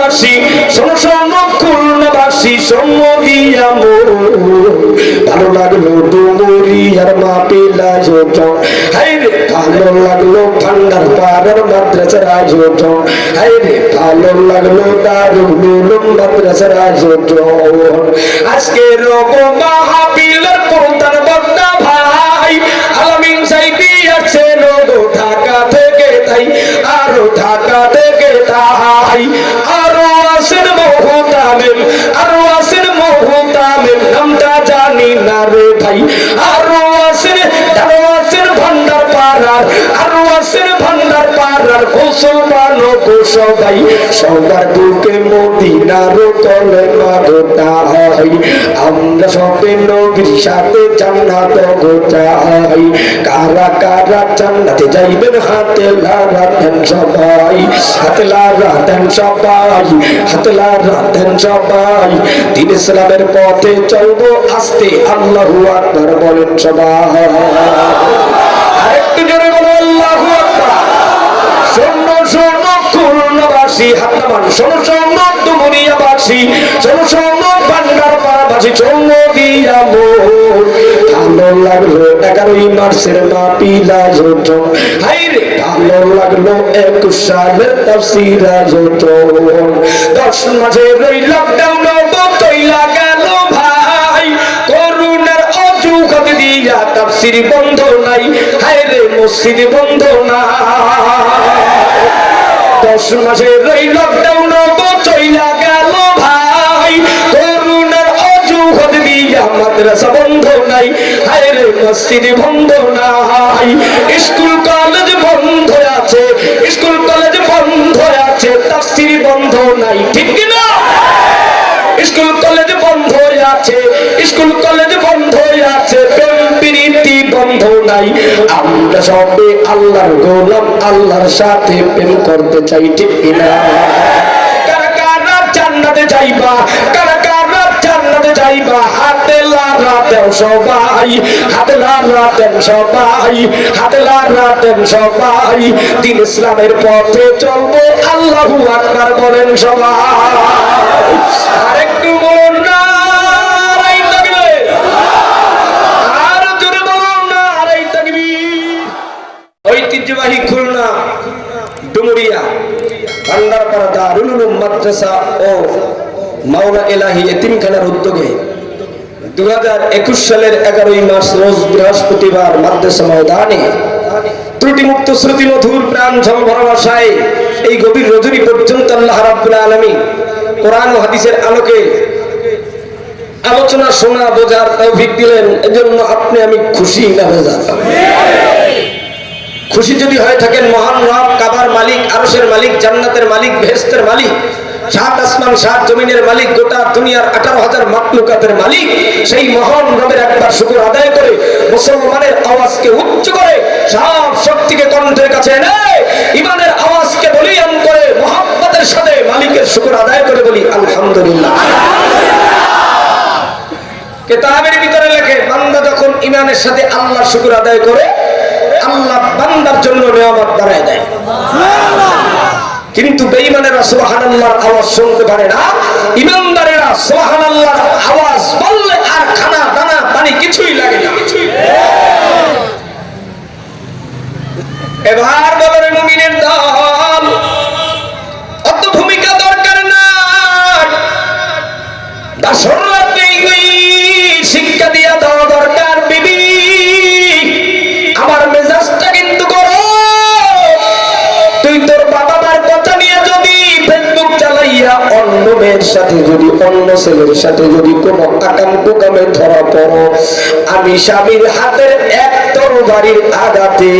খুলনাবাসী, শোনো শোনো খুলনাবাসী, সম্মদিয়া মোর ভালো লাগলো ডুমুরিয়ার মাহফিল আয়োজন, হায়রে ভালো লাগলো ভান্ডার পাড়ার মাদ্রাসার আয়োজন, হায়রে ভালো লাগলো দারুল উলুম মাদ্রাসার আয়োজন। আজকের মাহফিলের প্রধান বক্তা ভাই আলামিন সাইদি আছেন ঢাকা থেকে, তাই আরো ঢাকা থেকে তাই আরো আসেন মহতামিম, আরো আসেন মহতামিম, নামটা জানি না রে ভাই, আরো আসেন ভান্ডার পাড়ার, আরো আসেন ভান্ডার পাড়ার মুসলমানো সবাই, সবার বুকে মদিনার কলেমা গোটাই, আমরা সবে নবীর সাথে জান্নাত গোটাই, কারা কারা জান্নাতে যাইবেন হাতে লারা দেন সবাই, হাতে লারা দেন সবাই, হাতে লারা দেন সবাই, দ্বীন ইসলামের পথে চলবো আস্তে, আল্লাহু আকবার বলেন সবাই, আরেকটু জোরে বলো আল্লাহু আকবার। শোনো শোনো খুলনাবাসী, হাত নামান, শোনো শোনো ডুমুরিয়াবাসী, শোনো শোনো ভান্ডারপাড়াবাসী, সম্মদিয়া মোর ভালো লাগলো 11ই মার্চের মাহফিল আয়োজন, হায়রে ভালো লাগলো 21 সালের তাফসীর আয়োজন, 10 মাসের এই লকডাউন চইলা গেল ভাই, করোনার অজুহাত দিয়া তাফসীর বন্ধ নাই, হায়রে মসজিদ বন্ধ না, 10 মাসের এই লকডাউন চইলা গেল ভাই, করোনার অজুহাত দিয়া মাদ্রাসা বন্ধ নাই, হায়রে মসজিদ বন্ধ নাই, স্কুল কলেজ বন্ধ আছে, স্কুল কলেজ বন্ধ আছে, তাফসীর বন্ধ নাই, ঠিক কি না? স্কুল কলেজ বন্ধ আছে, স্কুল কলেজ বন্ধ আছে, প্রেম প্রীতি বন্ধ নাই, আমরা সবে আল্লাহর গোলাম, আল্লাহর সাথে প্রেম করতে চাই, ঠিক কিনা? কারা কারা জান্নাতে যাইবা, কারা কারা জান্নাতে যাইবা, হাতে লারা দেও সবাই, হাতে লারা দেন সবাই, হাতে লারা দেন সবাই, দ্বীন ইসলামের পথে চলবো, আল্লাহু আকবার বলেন সবাই, আরেকটু বলুন না আরে তাকবীর, আর জোরে বলুন না আরে তাকবীর। ঐতিহ্যবাহী খুলনা ডুমুরিয়া ভান্ডারপাড়া দারুল উলুম মাদ্রাসা ও মাওলা এলাহি এতিমখানার উদ্যোগে 2021 সালের 11ই মার্চ রোজ বৃহস্পতিবার মাদ্রাসা ময়দানে ত্রুটিমুক্ত শ্রুতিমধুর প্রাণ ঝলভরা ভাষায় এই গভীর রজনী পর্যন্ত আল্লাহ রাব্বুল আলামিন কোরআন ও হাদিসের আলোকে আলোচনা শোনা বোঝার তৌফিক দিলেন, এজন্য আপনি আমি খুশি না বেজার? খুশি যদি হয়ে থাকেন, মহান রব কাবার মালিক, আরশের মালিক, জান্নাতের মালিক, বেহেশতের মালিক, 7 আসমান 7 জমিনের মালিক, গোটা দুনিয়ার 18,000 মাখলুকাতের মালিক, সেই মহান রবের একবার শুকর আদায় করে মুসলমানের আওয়াজকে উচ্চ করে সব শক্তিকে কণ্ঠের কাছে এনে ঈমানের আওয়াজকে বলিয়ান করে মুহাব্বতের সাথে মালিকের শুকর আদায় করে বলি আলহামদুলিল্লাহ। কিতাবের ভিতরে লেখে, বান্দা যখন ঈমানের সাথে আল্লাহর শুকর আদায় করে, আল্লাহ বান্দার জন্য নিয়ামত বাড়ায় দেয়। কিন্তু বেঈমানেরা সুবহানাল্লাহর আওয়াজ শুনতে পারে না, ঈমানদারেরা সুবহানাল্লাহর আওয়াজ বললে আর খানা দানা পানি কিছুই লাগে না। এবার বলেন মুমিনের দল, অত ভূমিকা দরকার না, দাসর রাতে শিক্ষা দিয়া দেওয়া দরকার। বিবি আমার মেজাজটা কিন্তু করো, তুই তোর বাবা মার কথা নিয়ে যদি ফেসবুক চালাইয়া অন্য মেয়ের সাথে যদি অন্য ছেলের সাথে যদি কোনো আকান্ত কামে ধরা পড়ো, আমি স্বামীর হাতের এক তরবারির আঘাতে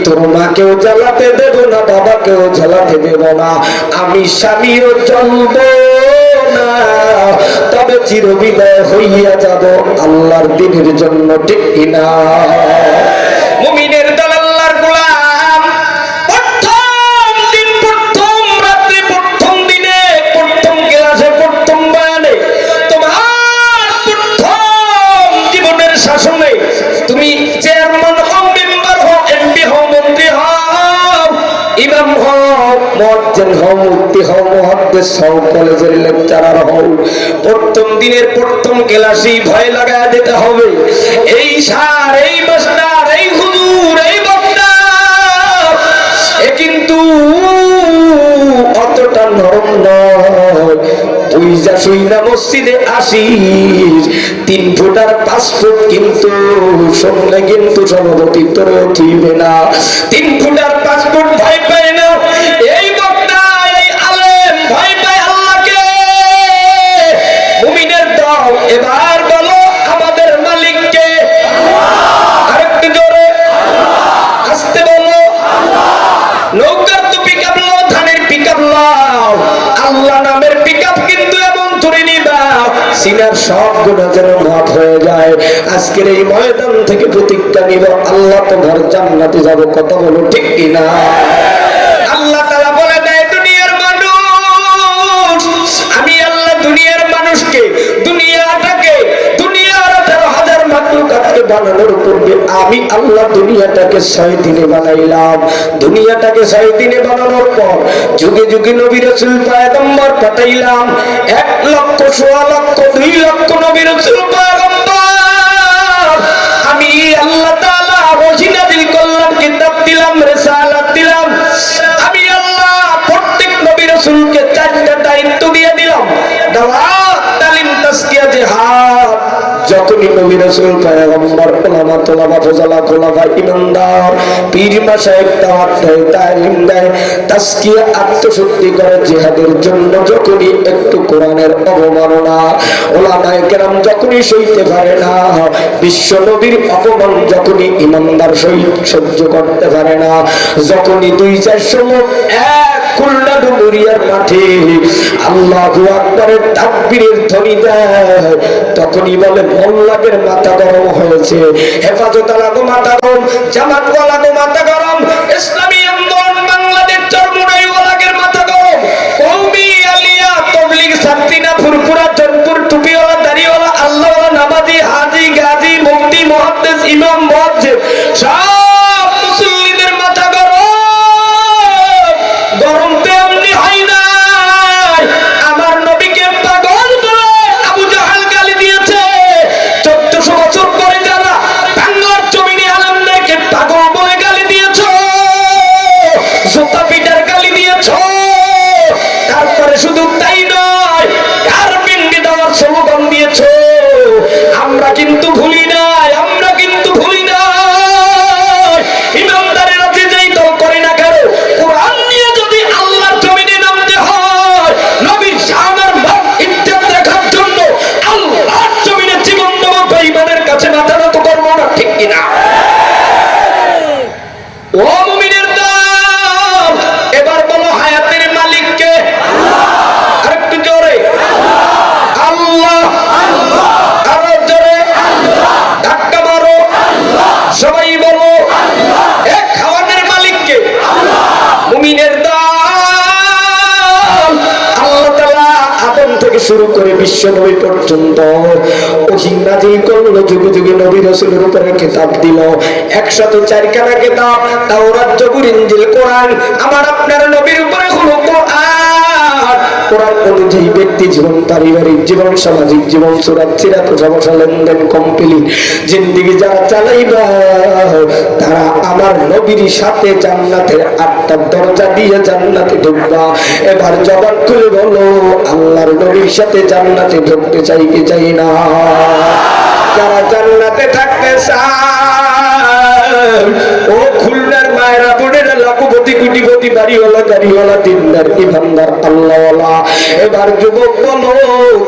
তোর মাকেও জ্বালাতে দেব না, বাবাকেও জ্বালাতে দেব না, আমি স্বামীও জ্বলব না, তবে চিরবিদায় হইয়া যাব আল্লাহর দ্বীনের জন্য, ঠিক কিনা? মুমিনের দল আল্লাহর গোলাম, প্রথম দিন প্রথম রাতে প্রথম দিনে প্রথম ক্লাসে প্রথম বয়ানে তোমার প্রথম জীবনের শাসনে তুমি চেয়ারম্যান হও, মেম্বার হও, এমপি হও, মন্ত্রী হও, ইমাম হও, মুয়াজ্জিন হও, মুফতি হও, মধ্যে সব কলেজের লেকচারার হও, প্রথম দিনের প্রথম ক্লাসেই ভয় লাগায় দিতে হবে এই স্যার, এই মাস্টার, এই হুজুর, এই বক্তা এ কিন্তু অতটা নরম নয়। তুই যা শুই না মসজিদে আসিস 3 ফুট আর 5 ফুট কিন্তু সঙ্গে কিন্তু সভাপতি তোরে উঠিবে না। 3 ফুট আর 5 ফুট ভয় পায় না এই বক্তা, এই আলেম ভয় পায় আল্লাহকে। মুমিনের দল এবার বলো আমাদের মালিককে। আরেকটু জোরে আসতে বলো। নৌকার তো পিকআপ লাও, ধানের পিকআপ লাও, আল্লাহ নামের পিকআপ কিন্তু এমন ধরে নিবা সিনার সব গুনাহ যেন মাফ হয়ে যায়। আজকের এই ময়দান থেকে প্রতিজ্ঞা নিব আল্লাহ তোমার জান্নাতে যাব। কথা বলো ঠিক কিনা? আল্লাহ তাআলা বলে দেয় দুনিয়ার মানুষ, আমি আল্লাহ দুনিয়ার মানুষকে, দুনিয়াটাকে, দুনিয়ার 18,000 মাখলুকাতকে বানানোর পূর্বে আমি আল্লাহ দুনিয়াটাকে 6 দিনে বানাইলাম। দুনিয়াটাকে 6 দিনে বানানোর পর যুগে যুগে নবী রাসূল পয়গম্বর পাঠাইলাম। 1 লক্ষ, 1.5 লক্ষ, 2 লক্ষ নবী রাসূল পয়গম্বর আমি আল্লাহ তাআলা ওহী নাযিল করলাম, কিতাব দিলাম, রিসালাত দিলাম। আমি আল্লাহ প্রত্যেক নবী রাসূলকে 4টা দায়িত্ব দিয়ে দিলাম, দাওয়াত, তালিম, তাজকিয়া, জিহাদ। যখনই নবী রাসূল পয়গম্বর উলামা, তুলামা, ফুজালা, খোলাফা, ইমানদার, পীর, মাশায়েখ দাওয়াত দেয়, তালিম দেয়, তাজকিয়া, আত্মশুদ্ধি করে জিহাদের জন্য, যখনই একটু কোরআনের অবমাননা উলামায়ে কেরাম যখনই সইতে পারে না, বিশ্ব নবীর অপমান যখনই ইমানদার সহ্য করতে পারে না, যখনই 2-400 লোক এক খুলনা ডুমুরিয়ার মাঠে আল্লাহু আকবারের তাকবীরের ধ্বনি দেয়, তখনই বলে মোল্লাদের মাথা গরম হয়েছে, হেফাজত আলাগো মাথা গরম, জামাত ওয়ালাগো মাথা গরম, ইসলামী আন্দোলন বাংলাদেশ চরমুনাই ওয়ালাগের মাথা গরম, কওমি আলিয়া তাবলীগ ছাত্রীরা ফুরফুরা জনপুর টুপিওয়ালা দাড়িওয়ালা আল্লাহওয়ালা নামাজি হাজী গাজী মুফতি মুহাদ্দিস ইমাম মুয়াজ্জিন সব মুসল্লিদের মাথা গরম। গরম তো এমনি হয় নাই, আমার নবীকে পাগল বলে আবু জাহাল গালি দিয়েছে। 1400 বছর পরে যারা বাংলার জমিনে আলেমদেরকে পাগল বলে গালি দিয়েছ, জুতা পিটার গালি দিয়েছ, তারপরে শুধু তাই নয় কার পিন্ডি দেওয়ার স্লোগান দিয়েছ। আমরা কিন্তু ভুলি নাই, আমরা কিন্তু ভুলি নাই। ইমানদারেরা যে যেই দল করে না কেন, কোরআন নিয়ে যদি আল্লাহর জমিনে নামতে হয়, নবীর শানের মান ইজ্জত রাখার জন্য আল্লাহর জমিনে জীবন দেব, বেঈমানের কাছে মাথা নত করব না, ঠিক কিনা? ও মুমিনের দল, এবার বলো হায়াতের মালিক কে? আরেকটু জোরে আল্লাহ, আরো জোরে ধাক্কা মারো, সবাই বলো এক খাওয়ানোর মালিক কে? মুমিনের দল, আল্লাহ তাআলা আদম থেকে শুরু করে বিশ্ব নবী পর্যন্ত ওহী নাযিল করলো, যুগে যুগে নবী রাসূলের উপরে কিতাব দিল, 104 খানা কিতাব, তাওরাত, জবুর, ইনজিল, কোরআন। আমার আপনার নবীর উপরে হলো কোরআন। কোরআন অনুযায়ী ব্যক্তি জীবন, পারিবারিক জীবন, সামাজিক জীবন, সুরাত, সিরাত, ব্যবসা, লেনদেন কমপ্লিট জিন্দেগি যারা চালাইবা তারা আমার নবীর সাথে জান্নাতের 8টা দরজা দিয়ে জান্নাতে ঢুকবা। এবার জবান খুলে বলো আল্লাহর নবীর সাথে জান্নাতে ঢুকতে চাই কি চাই না? যারা জান্নাতে থাকতে চায়, ও খুলনার মায়েরা বোনেরা, লাখপতি, কোটিপতি, বাড়িওয়ালা, গাড়িওয়ালা, দিনদার, ইমানদার, আল্লাহওয়ালা, এবার যুবক বলো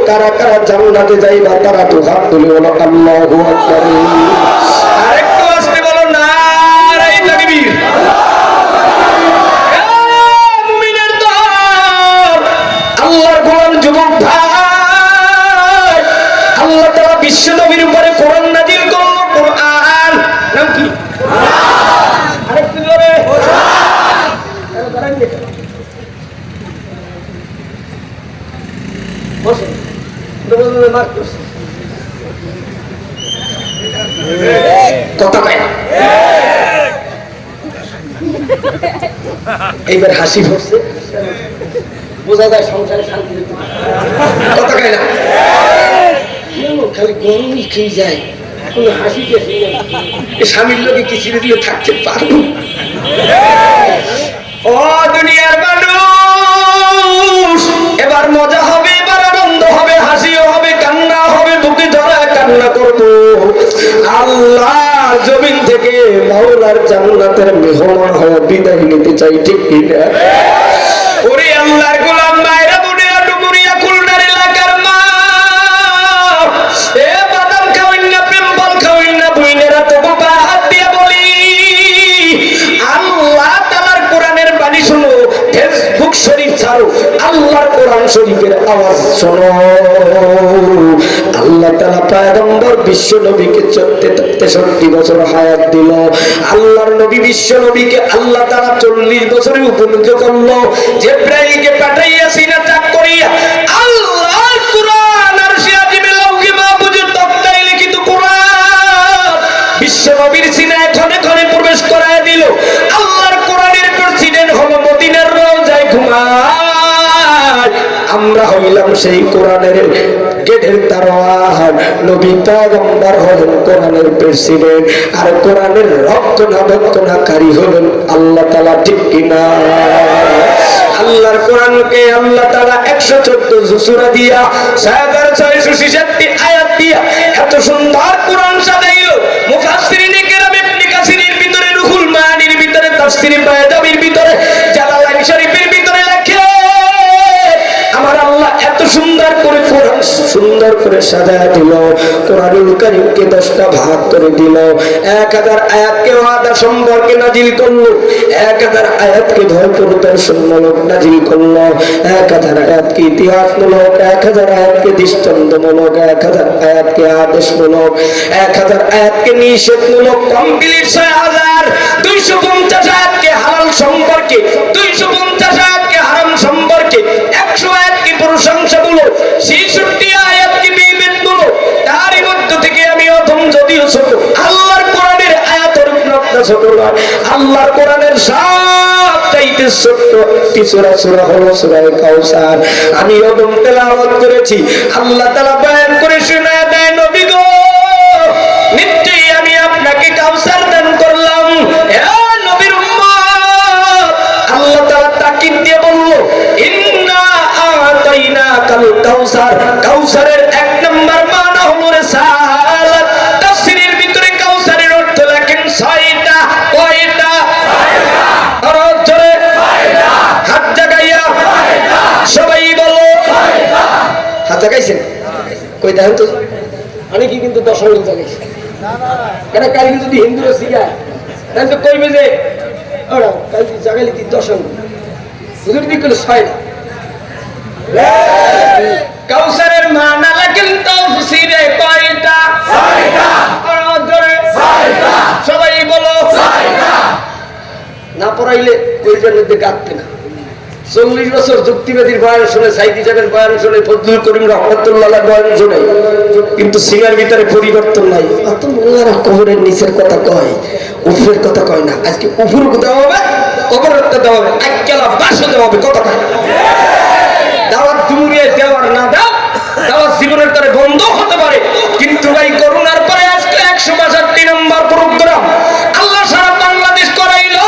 কারা কারা জান্নাতে যাইবা? তারা তো হাত তুলে বলো আল্লাহু আকবার। আরেকটু আসতে বলো নারে তাকবীর। মুমিনের দল, আল্লাহর গোলাম যুবক ভাই, আল্লাহ তাআলা বিশ্ব নবীর উপরে কোরআন নাযিল করলো। কোরআন নাম কি? আরেকটু জোরে বসেন, কথা কয় না। এইবার হাসি পড়ছে। বোঝা যায় সংসারে শান্তি কথা কয় না খালি গরম খেয়ে যায় কোনো হাসি স্বামীর লোকে কি ছেড়ে দিয়ে থাকতে পারবো ও দুনিয়ার মানুষ এবার মজা হবে এবার আনন্দ হবে হাসিও হবে কান্না হবে বুকে ধরা কান্না করবো আল্লাহ জমিন থেকে মাওলার জান্নাতের মেহমান হয়ে বিদায় নিতে চাই ঠিক কিনা ওরে আল্লাহর গোলাম মায়েরা বোনেরা ডুমুরিয়া খুলনার এলাকার মা এ বাদাম খাওয়েন না প্রেম ফল খাওয়েন না বুইনেরা তবু পা হাত দিয়ে বলি আল্লাহ তাআলার কোরআনের বাণী শোনো ফেসবুক শরীফ ছাড়ো আল্লাহর কোরআন শরীফের আওয়াজ শোনো আল্লাহ তাআলা পয়গম্বর বিশ্ব নবীকে 63 বছর হায়াত দিল আল্লাহর নবী বিশ্ব নবীকে আল্লাহ তাআলা 40 বছরে উপনীত করলো জিবরাইলকে পাঠাইয়া সিনা চাক করিয়া আল্লাহর কোরআন আরশে আজিমে লৌহে মাহফুজের তক্তায় লিখিত কোরআন বিশ্ব নবীর সিনায় ক্ষণে ক্ষণে প্রবেশ করায় দিল আল্লাহর কোরআনের প্রেসিডেন্ট হলো মদিনার রওজায় ঘুমায় আমরা হইলাম সেই কোরআনের গেটের দারোয়ান নবী পয়গম্বর হলেন কোরআনের প্রেসিডেন্ট আর কোরআনের রক্ষণাবেক্ষণকারী হলেন আল্লাহ তাআলা ঠিক কিনা আল্লাহর কোরআনকে আল্লাহ তাআলা 114 সূরা দিয়া 6666 আয়াত দিয়া এত সুন্দর কোরআন সাজাইলো মুফাসসিরিনে কেরাম ইবনে কাসিরের ভিতরে রুহুল মানির ভিতরে তাফসীর বায়দাবির ভিতরে জালালাইন শরীফের ভিতরে লেখে আমার আল্লাহ এত সুন্দর করে কোরআন সুন্দর করে সাজায় দিল কোরআনুল কারীমকে 10টা ভাগ করে দিল 1000 আয়াতকে ওয়াদা সম্পর্কে নাজিল করলো 1000 আয়াতকে ভয় প্রদর্শনমূলক নাজিল করলো 1000 আয়াতকে ইতিহাসমূলক 1000 আয়াতকে দৃষ্টান্তমূলক 1000 আয়াতকে আদেশমূলক 1000 আয়াতকে নিষেধমূলক কমপ্লিট 6250 আয়াতকে হালাল সম্পর্কে 250 আয়াতকে হারাম সম্পর্কে 100 আয়াতকে প্রশংসামূলক 66 আয়াতকে বিবেকমূলক তারই মধ্য থেকে আমি অধম যদিও ছোট আল্লাহর কোরআনের আয়াতের রূপনাটা ছোট নয় আল্লাহর কোরআনের সবচাইতে ছোট সূরা হলো সূরা কাউসার আমি অধম তেলাওয়াত করেছি আল্লাহ তাআলা বয়ান করে শোনায় দেয় নবী গো নিশ্চয়ই আমি আপনাকে কাউসার দান করলাম হে নবীর উম্মত আল্লাহ তাআলা তাকিদ দিয়ে বলল ইন্না আতাইনা কাল কাউসার কাউসারের এক নাম্বার মানা হলো রিসালাত তাফসীরের ভিতরে কাউসারের অর্থ লেখেন 6টা কয়টা 6টা আর জোরে 6টা হাত জাগাইয়া 6টা সবাই বলো 6টা হাত জাগাইছেন কই দেখেন তো অনেকেই কিন্তু 10 মিনিট জাগাইছে কেন কালকে যদি হিন্দুরা শিখায় তাহলে তো কইবে যে ওরা কালকে জাগাইলে কি 10 মিনিট হুজুর কি কইলো 6টা কাউসারের মানা লেখেন তাফসীরে কয়টা 6টা আর জোরে 6টা সবাই বলো 6টা না পড়াইলে কইজের মধ্যে কাটবে না 40 বছর যুক্তিবাদীর বয়ান শুনে সাইদি সাহেবের বয়ান শুনে ফজলুল করিম রহমাতুল্লাহ বয়ান শুনে কিন্তু সিনার ভিতরে পরিবর্তন নাই অত মোল্লারা কবরের নিচের কথা কয় উপরের কথা কয় না আজকে উপর দেওয়া হবে কবরের দেওয়া হবে আজকাল বাসও দেওয়া হবে কথা কয় দাওয়াত জুমুরিয়া দেওয়ার না দাওয়াত জীবনের তরে বন্ধ হতে পারে কিন্তু ভাই করোনার পরে আজকে 162 নম্বর প্রোগ্রাম আল্লাহ সারা বাংলাদেশ করাইলো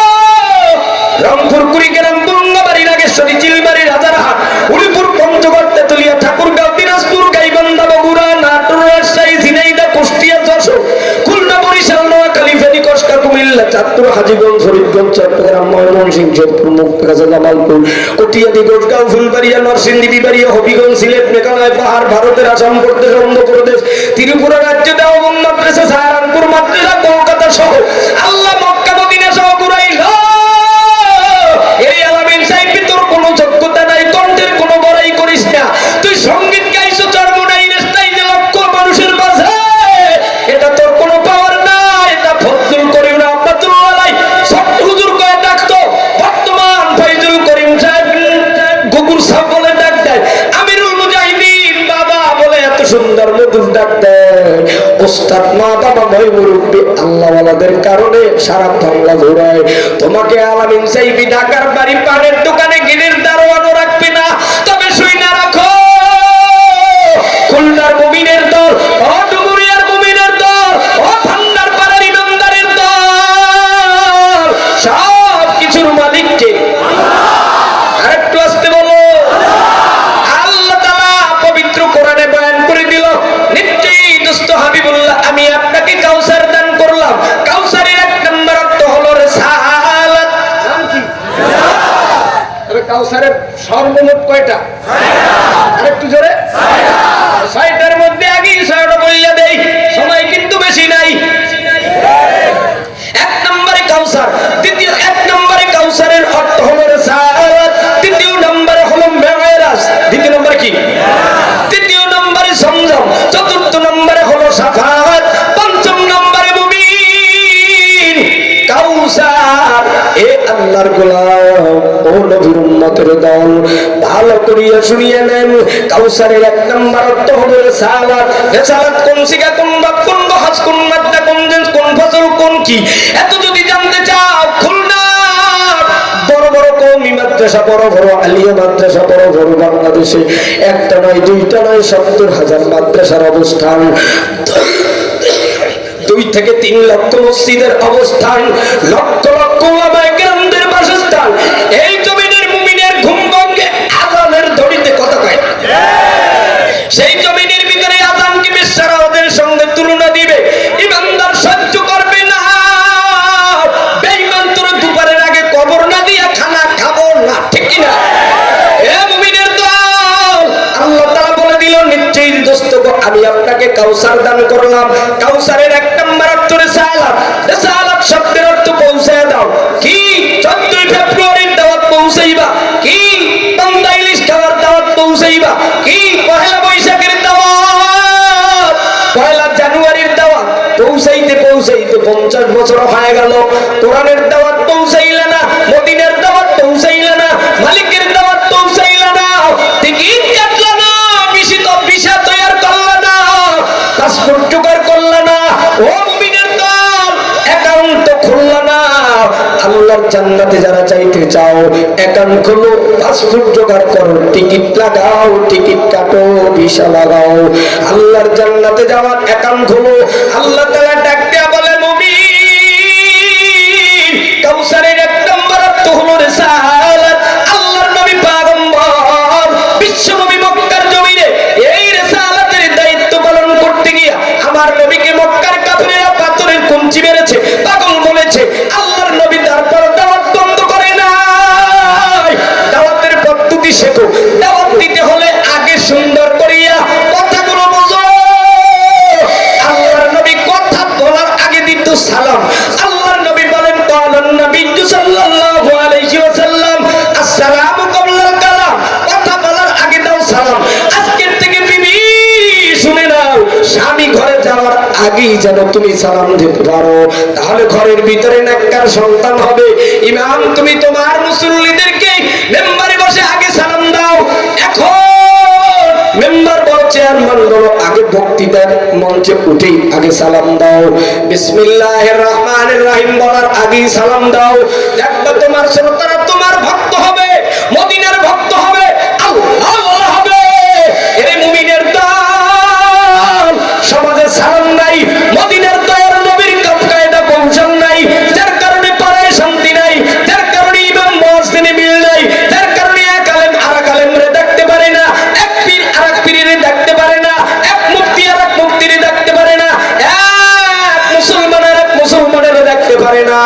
রংপুর কুড়িগ্রাম বুরুঙ্গাবাড়ি নাগেশ্বরী চিলমারি রাজারহাট উলিপুর পঞ্চগড় তেতুলিয়া ঠাকুরগাঁও দিনাজপুর গাইবান্ধা বগুড়া নাটোর রাজশাহী ঝিনাইদহ কুষ্টিয়া যশোর খুলনা বরিশাল নোয়াখালী ফেনী কসকা কুমিল্লা চাঁদপুর হাজীগঞ্জ ফরিদগঞ্জ চট্টগ্রাম ময়মনসিংহ যোধপুর মুক্তাগাছা জামালপুর কটিয়াদি গোসগাঁও ফুলবাড়িয়া নরসিংদী বিবাড়িয়া হবিগঞ্জ সিলেট মেঘালয় পাহাড় ভারতের আসাম প্রদেশ অন্ধ্রপ্রদেশ ত্রিপুরা রাজ্য দেওবন্দ মাদ্রাসা সাহারানপুর মাদ্রাসা কলকাতা সহ আল্লাহ মক্কা মদিনা সহ ঘুরাইলো এই আলামিন সাহেব তোর কোনো যোগ্যতা নাই কণ্ঠের কোনো বড়াই করিস না তুই সঙ্গীত গাইছো চরমোনাই রাস্তায় যে লক্ষ মানুষের মাঝে এটা তোর কোনো পাওয়ার নাই এটা ফজলুল করিম রহমাতুল্লাহ আলাইহি সব হুজুর কয়ে ডাকতো বর্তমান ফয়জুল করিম সাহেব গুগুর সাহেব বলে ডাক দেয় আমিরুল মুজাহিদিন বাবা বলে এত সুন্দর মধুর ডাক দেয় ওস্তাদ মা বাবা ভাই মুরব্বি আল্লাহওয়ালাদের কারণে সারা বাংলা ঘোরায় তোমাকে আলামিন সাহেব ঢাকার বাড়ি পানের দোকানে গিরির দারোয়ানও রাখবে না সর্বমোট কয়টা? আরেকটু জোরে। 6টার মধ্যে আগে 6টা বললে দেই, সময় কিন্তু বেশি নাই। 1 নম্বরে কাউসার, দ্বিতীয় 1 নম্বরে কাউসারের অর্থ হলো রিসালাত, দ্বিতীয় নম্বরে হলো মেরাজ, দ্বিতীয় নম্বরে কি? তৃতীয় নম্বরে সমঝম, চতুর্থ নম্বরে হলো শাফাআত, পঞ্চম নম্বরে মুমিন। কাউসার এ আল্লাহর গোলাম ও নবীর উম্মতের দল, ভালো করিয়া শুনিয়ে নেন। কাউসারের 1 নম্বর অর্থ হলো রিসালাত। রিসালাত কোন সিগা, কোন বাপ, কোন বহাস, কোন মাদ্দা, কোন জিন্স, কোন ফসল, কোন কি, এত যদি জানতে চাও খুলনা বড় বড় কওমি মাদ্রাসা, বড় বড় আলিয়া মাদ্রাসা, বড় বড় বাংলাদেশে একটা নয়, দুইটা নয়, 70,000 মাদ্রাসার অবস্থান, 2 থেকে 3 লক্ষ মসজিদের অবস্থান, লক্ষ লক্ষ উলামায়ে কেরামদের বাসস্থান। এই জমিনের মুমিনের ঘুম ভাঙে আযানের ধরিতে কথা কয়। সেই জমিনের ভিতরে আযানকে বিশ্বের আওয়াজের সঙ্গে তুলনা দিবে, ইমানদার সহ্য করবে না। বেঈমান তোর দুপুরের আগে কবর না দিয়া খানা খাবো না, ঠিক কি না? এ মুমিনের দল, আল্লাহ তাআলা বলে দিল নিশ্চয়ই দোস্ত গো আমি আপনাকে কাউসার দান করলাম। কাউসারের 1 নম্বর অর্থ রিসালাত। রিসালাত শব্দের অর্থ পৌঁছায় দাও। কি 14 ফেব্রুয়ারির দাওয়াত পৌঁছাইবা? কি বান্দা ইলিশ খাওয়ার দাওয়াত পৌঁছাইবা? কি পহেলা বৈশাখের দাওয়াত, পহেলা জানুয়ারির দাওয়াত পৌঁছাইতে পৌঁছাইতে 50 বছর হয়ে গেল। কোরআনের দাওয়াত পৌঁছাইলা না, মদিনার দাওয়াত পৌঁছাইলা না, মালিকের দাওয়াত পৌঁছাইলা না, টিকিট কাটলা না, ভিসা তৈরি করলা না, পাসপোর্ট জোগাড় করলা না, ও মুমিনের দল অ্যাকাউন্ট খুললা না। আল্লাহর জান্নাতে যারা চাইতে চাও অ্যাকাউন্ট খোলো, পাসপোর্ট জোগাড় করো, টিকিট লাগাও, টিকিট কাটো, ভিসা লাগাও, আল্লাহর জান্নাতে যাওয়ার অ্যাকাউন্ট খোলো। আল্লাহ তাআলা ডাক দেয়া বলে মুমিন, কাউসারের 1 নম্বর অর্থ হলো রিসালাত। আল্লাহর নবী পয়গম্বর বিশ্ব নবী মক্কার জমিনে এই রিসালাতের দায়িত্ব পালন করতে গিয়া আমার নবীকে মক্কার কাফিরেরা পাথরের কুঞ্চি মেরেছে, পাগল বলেছে। আল্লাহর নবী তারপর দাওয়াত বন্ধ করে নাই। দাওয়াতের পদ্ধতি শেখো। দাওয়াত দিতে হলে আগে সুন্দর করিয়া কথাগুলো বুঝো। আল্লাহর নবী কথা বলার আগে দিত সালাম। আল্লাহর নবী বলেন কালান নবী সাল্লাল্লাহু আলাইহি ওয়াসাল্লাম আসসালামু ক্বাবলাল কালাম, কথা বলার আগে দাও সালাম। আজকের থেকে বিবি শুনে নাও, স্বামী ঘরে যাওয়ার আগেই যেন তুমি সালাম দিতে পারো, তাহলে ঘরের ভিতরে নেককার সন্তান হবে। ইমাম তুমি তোমার মুসল্লিদেরকে মেম্বারে বসে আগে সালাম দাও। এখন মেম্বার বড় চেয়ারম্যান বলো আগে বক্তৃতার মঞ্চে উঠেই আগে সালাম দাও। বিসমিল্লাহির রহমানির রহিম বলার আগেই সালাম দাও। দেখবে তোমার শ্রোতারা তোমার ভক্ত হবে, মদিনার ভক্ত হবে, আল্লাহ হবে। এরে মুমিনের দল, সমাজে সালাম নাই, মদিনার দয়ার নবীর কায়দা কৌশল নাই, যার কারণে পাড়ায় শান্তি নাই, যার কারণে ইমাম মুয়াজ্জিনে মিল নাই, যার কারণে এক আলেম আরেক আলেমরে দেখতে পারে না, এক পীর আরেক পীরেরে দেখতে পারে না, এক মুফতি আরেক মুফতিরে দেখতে পারে না, এক মুসলমান আরেক মুসলমানের দেখতে পারে না।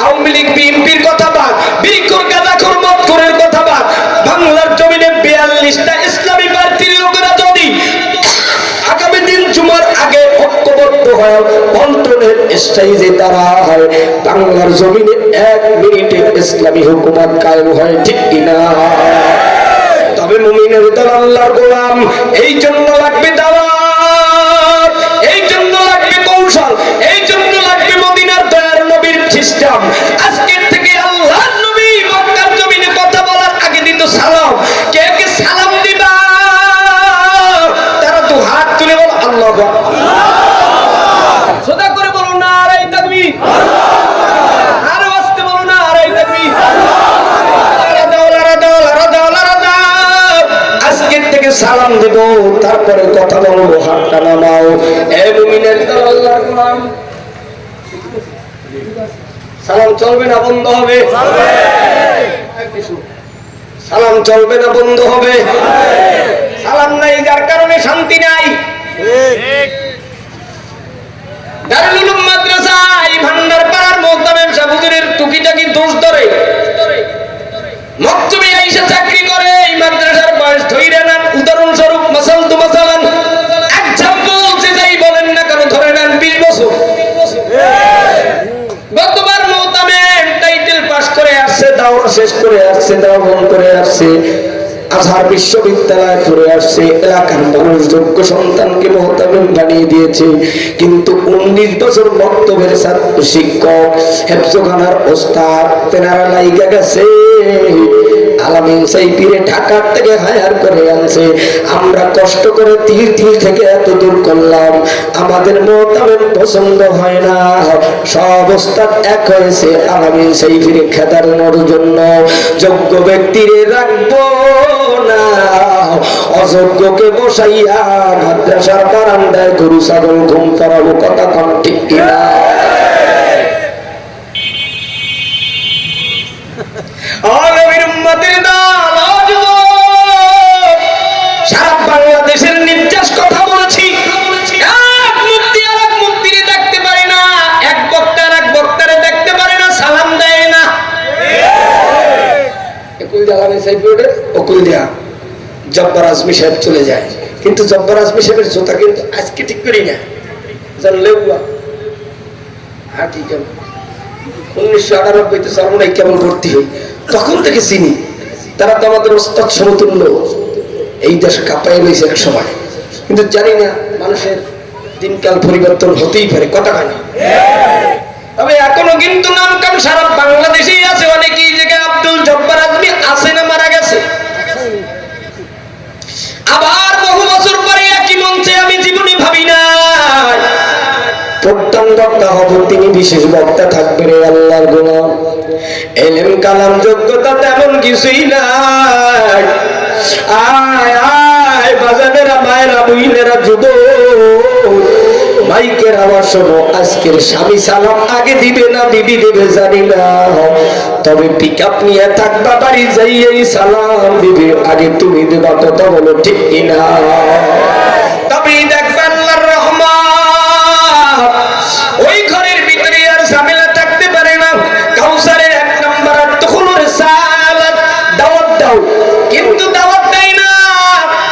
আওয়ামী লীগ বিএনপির কথা বাদ, বিড়িখোর গাঁজাখোর মদখোরের কথা বাদ, বাংলার জমিনে 42টা ইসলামী পার্টির লোকেরা যদি আগামী দিন জুমার আগে ঐক্যবদ্ধ হয় বন্টনের স্টেজে তারা হয়, বাংলার জমিনে 1 মিনিটে ইসলামী হুকুমত কায়েম হয়, ঠিক কিনা? তবে মুমিনের দল আল্লাহর গোলাম, এই জন্য লাগবে দাওয়াত, এই জন্য লাগবে কৌশল, এই জন্য লাগবে মদিনার দয়ার নবীর সিস্টেম। আজকের থেকে আল্লাহর নবী মক্কার জমিনে কথা বলার আগে দিত সালাম। কে কে সালাম দিবা? তারা তো হাত তুলে বল আল্লাহু আকবার, সোজা করে বলো নারায়ে তাকবীর, আরো আস্তে বলো নারায়ে তাকবীর। আজকের থেকে সালাম দেব, তারপরে কথা বলবো, হাতটা নামাও। এ মুমিনের দল আল্লাহর গোলাম, সালাম চলবে না বন্ধ হবে? সালাম চলবে না বন্ধ হবে? সালাম নাই, যার কারণে শান্তি নাই। দারুল উলুম মাদ্রাসা এই ভান্ডার পাড়ার মোহতামেম সাহেব হুজুরের টুকিটাকি দোষ ধরে মকতবে আইসা চাকরি করে এই মাদ্রাসার বয়স ধইরে নেন উদাহরণস্বরূপ মাসাল তো মাসালান এক্সাম্পল যে যাই বলেন না কেন ধরে নেন 20 বছর গতবার মোতামেম টাইটেল পাস করে আসছে দাওরা শেষ করে আসছে দাওবন করে আসছে আজহার বিশ্ববিদ্যালয় পড়ে আসছে এলাকার মানুষ যোগ্য সন্তানকে মোহতামিম বানিয়ে দিয়েছে কিন্তু 19 বছর বক্তব্যের ছাত্র শিক্ষক হেফজখানার ওস্তাদ তেনারা লাইগা গেছে আলামিন সাইফিরে ঢাকার থেকে হায়ার করে আনছে আমরা কষ্ট করে তীর থেকে এত দূর করলাম আমাদের মোহতামিম পছন্দ হয় না সব ওস্তাদ এক হয়েছে আলামিন সাইফিরে খেদানোর জন্য যোগ্য ব্যক্তিরে রাখবো না অযোগ্যকে বসাইয়া মাদ্রাসার বারান্দায় গরু ছাগল ঘুম পাড়াবো কথা কম ঠিক কিনা সারা বাংলাদেশের নির্যাস কথা বলেছি এক মুক্তি আর এক মুক্তিরে দেখতে পারি না এক বক্তা আর এক বক্তারে দেখতে পারি না সালাম দেয় না একুল জ্বালাবে সাইফুরে অকুল দেয়া জব্বার আজমি সাহেব চলে যায় কিন্তু জব্বার আজমি সাহেবের জোতা কিন্তু আজকে ঠিক করি না জানলেও হ্যাঁ ঠিক আছে 1998 তে সর্বনাই কেবল ভর্তি হই তখন থেকে চিনি তারা তো আমাদের ওস্তাদ সমতুল্য এই দেশ কাঁপাই রয়েছে এক সময় কিন্তু জানি না মানুষের দিনকাল পরিবর্তন হতেই পারে কথা হয় না তবে এখনো কিন্তু নাম কাম সারা বাংলাদেশেই আছে অনেকেই জায়গায় আব্দুল জব্বার আজমি আছে না মারা গেছে আবার বহু বছর পরে একই মঞ্চে আমি জীবনে ভাবি না প্রধান বক্তা হব তিনি বিশেষ বক্তা থাকবে রে আল্লাহর গোলাম এলেম কালাম যোগ্যতা তেমন কিছুই নাই আয় আয় বাজানেরা মায়েরা বুইনেরা যুব মাইকের আওয়াজ শোনো আজকের স্বামী সালাম আগে দিবে না বিবি দেবে জানি না তবে পিকআপ নিয়ে থাকবা বাড়ি যাইয়েই সালাম দিবে আগে তুমি দেবা কথা বলো ঠিক কিনা তবে দেখবেন আল্লাহর রহমান ওই ঘরের ভিতরে আর ঝামেলা থাকতে পারে না কাউসারের 1 নাম্বার আর তখনও রিসালাত দাওয়াত দাও কিন্তু দাওয়াত দেয় না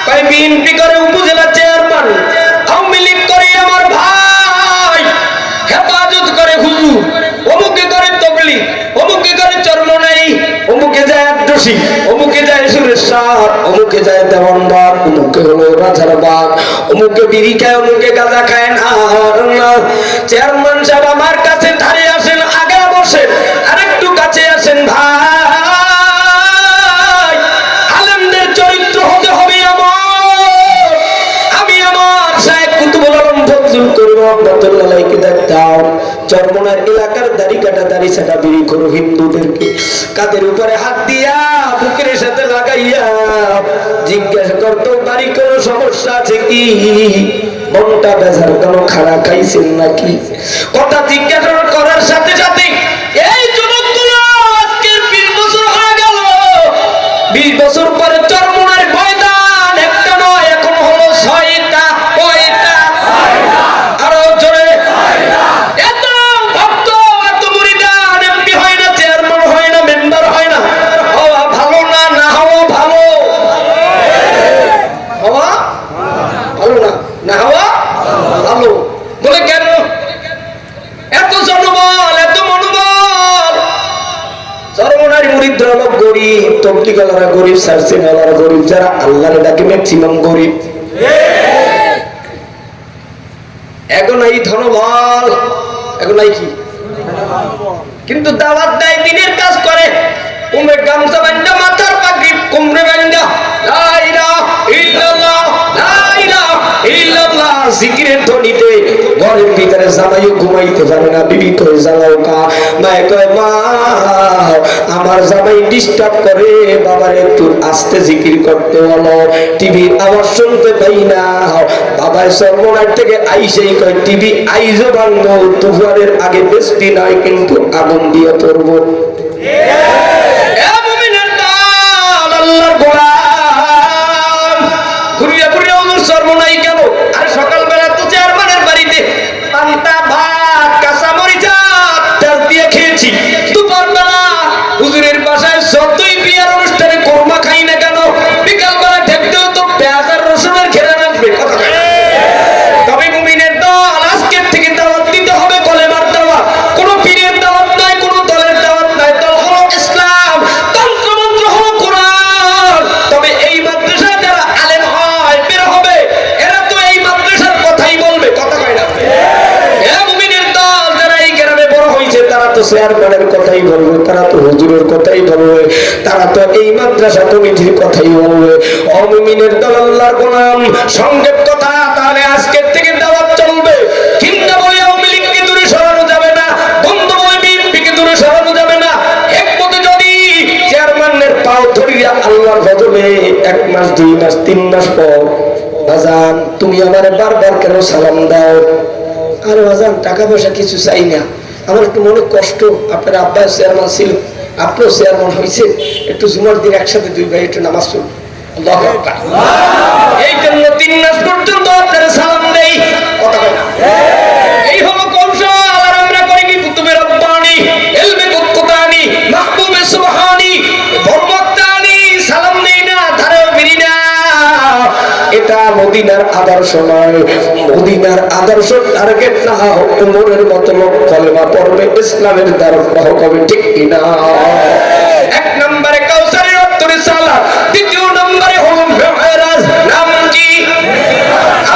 কয় বিএনপি করে উপজেলা চেয়ারম্যান আওয়ামী লীগ করে আমার ভাই হেফাজত করে হুজুর অমুকে করে তবলিগ অমুকে করে চরমনাই অমুকে যায় আদর্শী অমুকে যায় সুরেশ শাহ অমুকে যায় দেওয়ানবাগ অমুকে হলো রাজারবাগ অমুকে বিড়ি খায় অমুকে গাঁজা খায় না চেয়ারম্যান সাহেব আমার কাছে ধারে আসেন আগে বসেন আরেকটু কাছে আসেন ভাই আলেমদের চরিত্র হতে হবে আমি আমার শায়েখ কুতুবুল আলম ফজলুল করিম রহমাতুল্লাহ আলাইহি দেখতাম চরমনার এলাকার দাড়ি কাটা দাড়ি ছাটা বিড়ি করো হিন্দুদেরকে কাদের উপরে হাত দিয়া বুকের সাথে লাগাইয়া জিজ্ঞাসা করতো বাড়ি কোনো সমস্যা আছে কি মনটা বেজার কেন খাড়া খাইছেন নাকি কথা জিজ্ঞাসা করার সাথে সাথে এই যুবকগুলো আজকের 20 বছর হয়ে গেল 20 বছর পরে চরমনার ময়দান একটা নয় এখন হলো 6টা কয়টা আরো জোরে এত ভক্ত এত মুরিদান এমপি হয় না চেয়ারম্যান হয় না মেম্বার হয় না হওয়া ভালো না না হওয়া ভালো হওয়া ভালো না না হওয়া ভালো বলে কেন এত জনবল এত মনোবল চরমনার মুরিদরা হলো গরিব তবলিগওয়ালারা গরিব সার্সিনওয়ালারা গরিব যারা আল্লাহরে ডাকে ম্যাক্সিমাম গরিব এখন এই ধনবল এখন এই কি কিন্তু দাওয়াত দেয় দিনের কাজ করে কুমড়ে গামছা বান্ধা মাথার পাগড়ি কুমড়ে বান্ধা লা ইলাহা ইল্লাল্লাহ লা ইলাহা ইল্লাল্লাহ জিকিরের ধ্বনিতে ঘরের ভিতরে জামাইও ঘুমাইতে পারে না বিবি কই জ্বালাও কা মায়ে কয় মা আমার জামাই ডিস্টার্ব করে বাবার একটু আস্তে জিকির করতে বলো টিভির আওয়াজ শুনতে পাই না বাবার সর্বনাশ থেকে আইসেই কয় টিভি আইজো ভাঙব দুপুরের আগে বেশি নয় কিন্তু আগুন দিয়ে পড়বো সর্বনাই কেন আর সকালবেলা তো চেয়ারম্যানের বাড়িতে পান্তা ভাত কাঁচা মরিচা তেল দিয়ে খেয়েছি দুপুরবেলা হুজুরের বাসায় যতই বিয়ার অনুষ্ঠানে কর্ম চেয়ারম্যানের কথাই বলবে, তারা তো হুজুরের কথাই বলবে, তারা তো এই মাদ্রাসা কমিটির কথাই বলবে। মুমিনের দল আল্লাহর গোলাম, সংক্ষেপ কথা, তাহলে আজকের থেকে দাওয়াত চলবে। কিংবা বলে আওয়ামী লীগকে দূরে সরানো যাবে না, বন্ধু বলে বিএনপিকে দূরে সরানো যাবে না। একমতে যদি চেয়ারম্যানের পাও ধরিয়া আল্লাহর ফজলে 1 মাস 2 মাস 3 মাস পর, বাজান তুমি আমারে বারবার কেন সালাম দাও? আরে বাজান টাকা পয়সা কিছু চাই না, আমার একটু মনে কষ্ট, আপনার আব্বা চেয়ারম্যান ছিল, আপনিও চেয়ারম্যান হয়েছে, একটু জুমার দিন একসাথে 2 ভাই একটু নামাজ পড়ব। আল্লাহু আকবার। এই জন্য 3 মাস পর্যন্ত আপনারা সালাম দেই, কথা বলেন এই হলো কৌশল। আর আমরা করি কি? কুতুবে রব্বানি, ইলমে কুতুবানি, মাহবুবে সুবহানি, বরকতানি, সালাম দেই না, ধারেও ফিরি না। এটা মদিনার আদর্শ নয়। মদিনার আদর্শ টার্গেট না উমরের মতো লোক কলেমা পড়বে, ইসলামের দ্বারা হবে, ঠিক কিনা? 1 নম্বরে কাউসারের অর্থ রিসালাত, 2 নম্বরে হলো মেরাজ। নাম কি?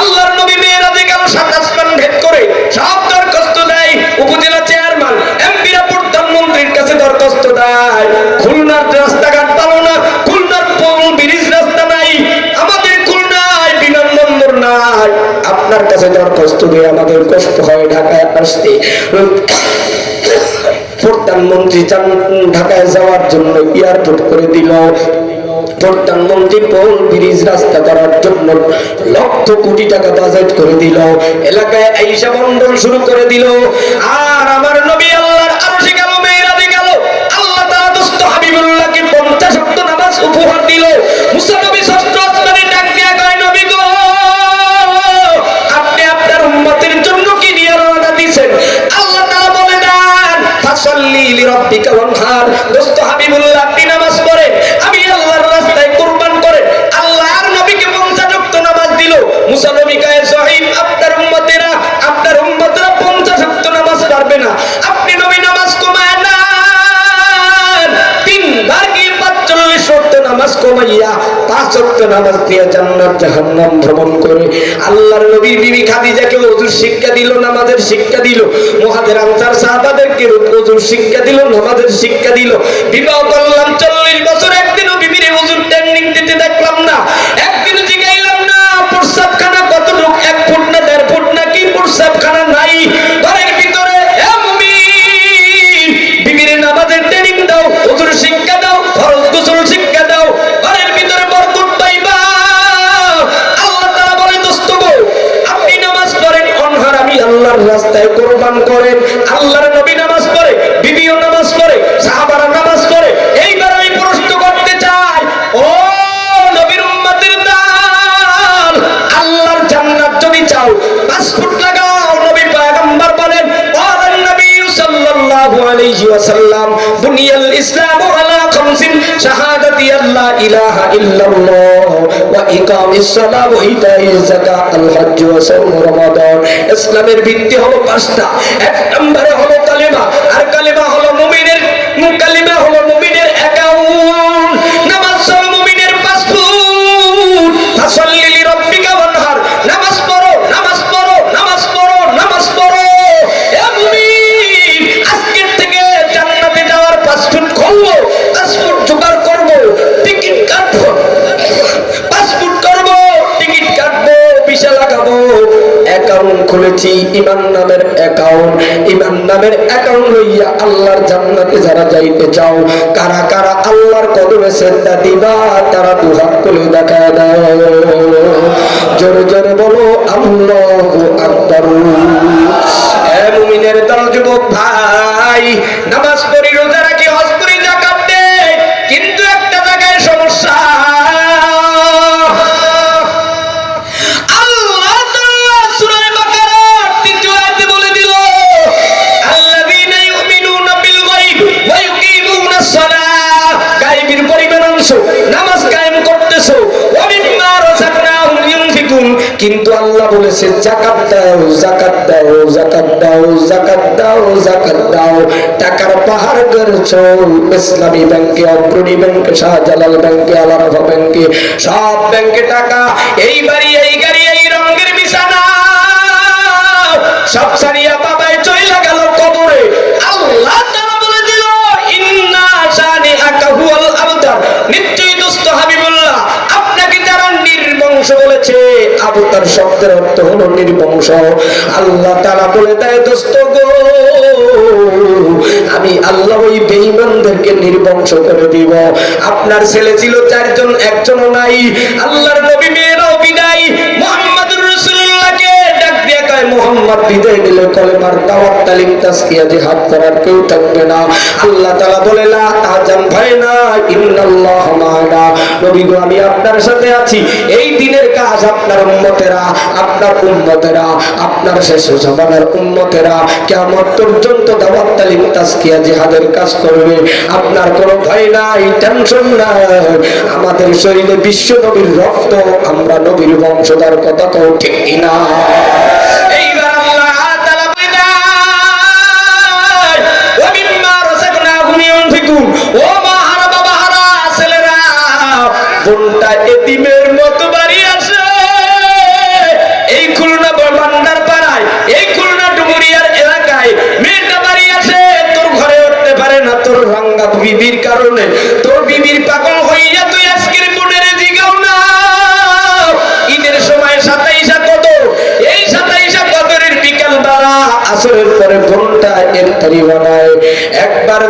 আল্লাহর নবী মেরাজে গেল, 7 আসমান ভেদ করে, সব দরখাস্ত দেয়। উপজেলা চেয়ারম্যান, এমপিরা প্রধানমন্ত্রীর কাছে দরখাস্ত দেয়। খুলনার রাস্তাঘাট ভালো না, খুলনার ব্রিজ রাস্তা নাই, আমাদের খুলনায় বিমানবন্দর নাই, আপনার কাছে দরখাস্ত দিয়ে আমাদের কষ্ট হয় ঢাকায় আসতে। প্রধানমন্ত্রী ঢাকায় যাওয়ার জন্য এয়ারপোর্ট করে দিল। প্রধানমন্ত্রী পোল ব্রিজ রাস্তা করার জন্য লক্ষ কোটি টাকা বাজেট করে দিল। এলাকায় আইসা বন্টন শুরু করে দিল। আর আমার নবী আল্লাহর আরশে গেল, মেরাজে গেল, আল্লাহ তাআলা দোস্ত হাবিবুল্লাহকে 50 ওয়াক্ত নামাজ উপহার দিল। মুসা নবী ষষ্ঠ আসমানে ডাক দিয়া কয়, নবী গো, আপনি আপনার উম্মতের জন্য কি নিয়ে রওনা দিয়েছেন? আল্লাহ তাআলা বলে দেন, ফাসাল্লি লিরাব্বিকা ওয়ানহার। দোস্ত হাবিবুল্লাহ, আপনি নামাজ পড়েন, আমি আল্লাহর রাস্তায় কুরবান করেন। আল্লাহর নবীকে 50 ওয়াক্ত নামাজ দিল। মুসা নবী কয়, সহিব, আপনার উম্মতেরা 50 ওয়াক্ত নামাজ পারবে না, আপনি নবী নামাজ কমায় না। 3 বার কি 45 ওয়াক্ত নামাজ কমাইয়া 5 ওয়াক্ত নামাজ দিয়ে জান্নাত জাহান্নাম ভ্রমণ করে। আল্লাহর নবীর বিবি খাদিজাকে ওযুর শিক্ষা দিল, নামাজের শিক্ষা দিল। মুহাজির আনসার সাহাবাদেরকে ওযুর শিক্ষা দিল, নামাজের শিক্ষা দিল। বিবাহ করলাম 40 বছর, একদিনও বিবির ওযুর ট্রেনিং দিতে দেখলাম না, একদিনও জিগাইলাম না প্রস্রাবখানা কতটুক, 1 ফুট না 1.5 ফুট নাকি প্রস্রাবখানা নাই ঘরের ভিতরে। এ মুমিন, বিবির নামাজের ট্রেনিং দাও, ওযুর শিক্ষা দাও, ফরজ গোসল শিক্ষা দাও, ঘরের ভিতরে বরকত পাইবা। আল্লাহ তাআলা বলে, দোস্ত গো, আপনি নামাজ পড়েন, অনহার আমি আল্লাহর রাস্তায় কুরবান করেন। আল্লাহর নবী নামাজ পড়ে, বিবিও নামাজ পড়ে, সাহাবারা নামাজ পড়ে। এইবার আমি প্রশ্ন করতে চাই, ও নবীর উম্মতের দল, আল্লাহর জান্নাত যদি চাও 5 ফুট লাগাও। নবী পয়গম্বর বলেন, ওয়ালান নবী সাল্লাল্লাহু আলাইহি ওয়াসাল্লাম, বুনিয়াল ইসলামু আলা খামসিন, শাহাদাতি আল্লা ইলাহা ইল্লাল্লাহ ওয়া ইকামিস সালাহ ওয়া ইতাইজ যাকাত আল হজ্জ ওয়া সাওম রমাদান। ইসলামের ভিত্তি হলো 5টা। 1 নম্বরে হলো কালেমা, আর কালেমা হলো মুমিনের, কালেমা হলো মুমিনের অ্যাকাউন্ট। নামাজ হলো মুমিনের পাসপোর্ট। ফাসাল্লি লিরাব্বিকা ওয়ানহার, নামাজ পড়ো, নামাজ পড়ো, নামাজ পড়ো, নামাজ পড়ো। এ মুমিন, আজকের থেকে জান্নাতে যাওয়ার পাসপোর্ট খুলবো, পাসপোর্ট জোগাড় করবো, টিকিট কাটবো, পাসপোর্ট করবো, টিকিট কাটবো, ভিসা লাগাবো। অ্যাকাউন্ট খুলেছি, ঈমান নামের অ্যাকাউন্ট। ঈমান নামের অ্যাকাউন্ট লইয়া আল্লাহর জান্নাতে যারা যাইতে চাও, কারা কারা আল্লাহর কদমে সেজদা দিবা, তারা 2 হাত তুলে দেখায় দাও। জোরে জোরে বলো আল্লাহু আকবার। এ মুমিনের দল, যুবক ভাই, নামাজ পড়ি, রোজা রাখি, হজ করি, যাকাত দেই, কিন্তু একটা জায়গায় সমস্যা। নামাজ কায়েম করতেছো, কিন্তু আল্লাহ বলেছে যাকাত দাও, যাকাত দাও, যাকাত দাও, যাকাত দাও, যাকাত দাও। টাকার পাহাড় গড়ছো ইসলামী ব্যাংকে, অগ্রণী ব্যাংকে, শাহজালাল ব্যাংকে, আলারাফা ব্যাংকে, সব ব্যাংকে টাকা। এই বাড়ি, এই গাড়ি, এই রঙের বিছানা, সব সারিয়া বাবাই চইলা গেল কবরে। আল্লাহ তাআলা তার শব্দের অর্থ হলো নির্বংশ। আল্লাহ তাআলা বলে দেয়, দোস্ত গো, আমি আল্লাহ ওই বেঈমানদেরকে নির্বংশ করে দিব। আপনার ছেলে ছিল 4 জন, একজনও নাই। আল্লাহর নবী মেয়েরাও বিদায়, মুহাম্মদুর রাসূলুল্লাহকে ডাক দিয়ে কয়, মুহাম্মদ বিদায় দিলে কলেমার দাওয়াত তালিম তাসকিয়া জিহাদ করার কেউ থাকবে না। আল্লাহ তাআলা বলে, লা তাহজান, ভয় না, ইন্নাল্লাহ মা'ানা। নবী গো, আমি আপনার সাথে আছি। এই দিনের কাজ আপনার উম্মতেরা, আপনার শেষ জামানার উম্মতেরা কিয়ামত পর্যন্ত দাওয়াত তালিম তাসকিয়া জিহাদের কাজ করবে। আপনার কোনো ভয় নাই, টেনশন নাই। আমাদের শরীরে বিশ্ব নবীর রক্ত, আমরা নবীর বংশধর, কথা কও ঠিক কিনা? এইবার আল্লাহ তাআলা বলেন, ওয়া মিম্মা রাযাকনাহুম ইউনফিকুন। ও মা হারা, বাবা হারা ছেলেরা, বোনটা এতিমের মতো বাড়ি আসে এই খুলনা বান্দার পাড়ায়, এই খুলনা ডুমুরিয়ার এলাকায়। মেয়েটা বাড়ি আসে, তোর ঘরে উঠতে পারে না তোর রাঙ্গা বিবির কারণে। তোর বিবির পাগল হইয়া তুই আজকের বোনের জিগাও না। ঈদের সময় 27 কদর, এই 27 কদরের বিকাল বেলা আসরের পরে বোনটা ইফতারি বানায়। একবার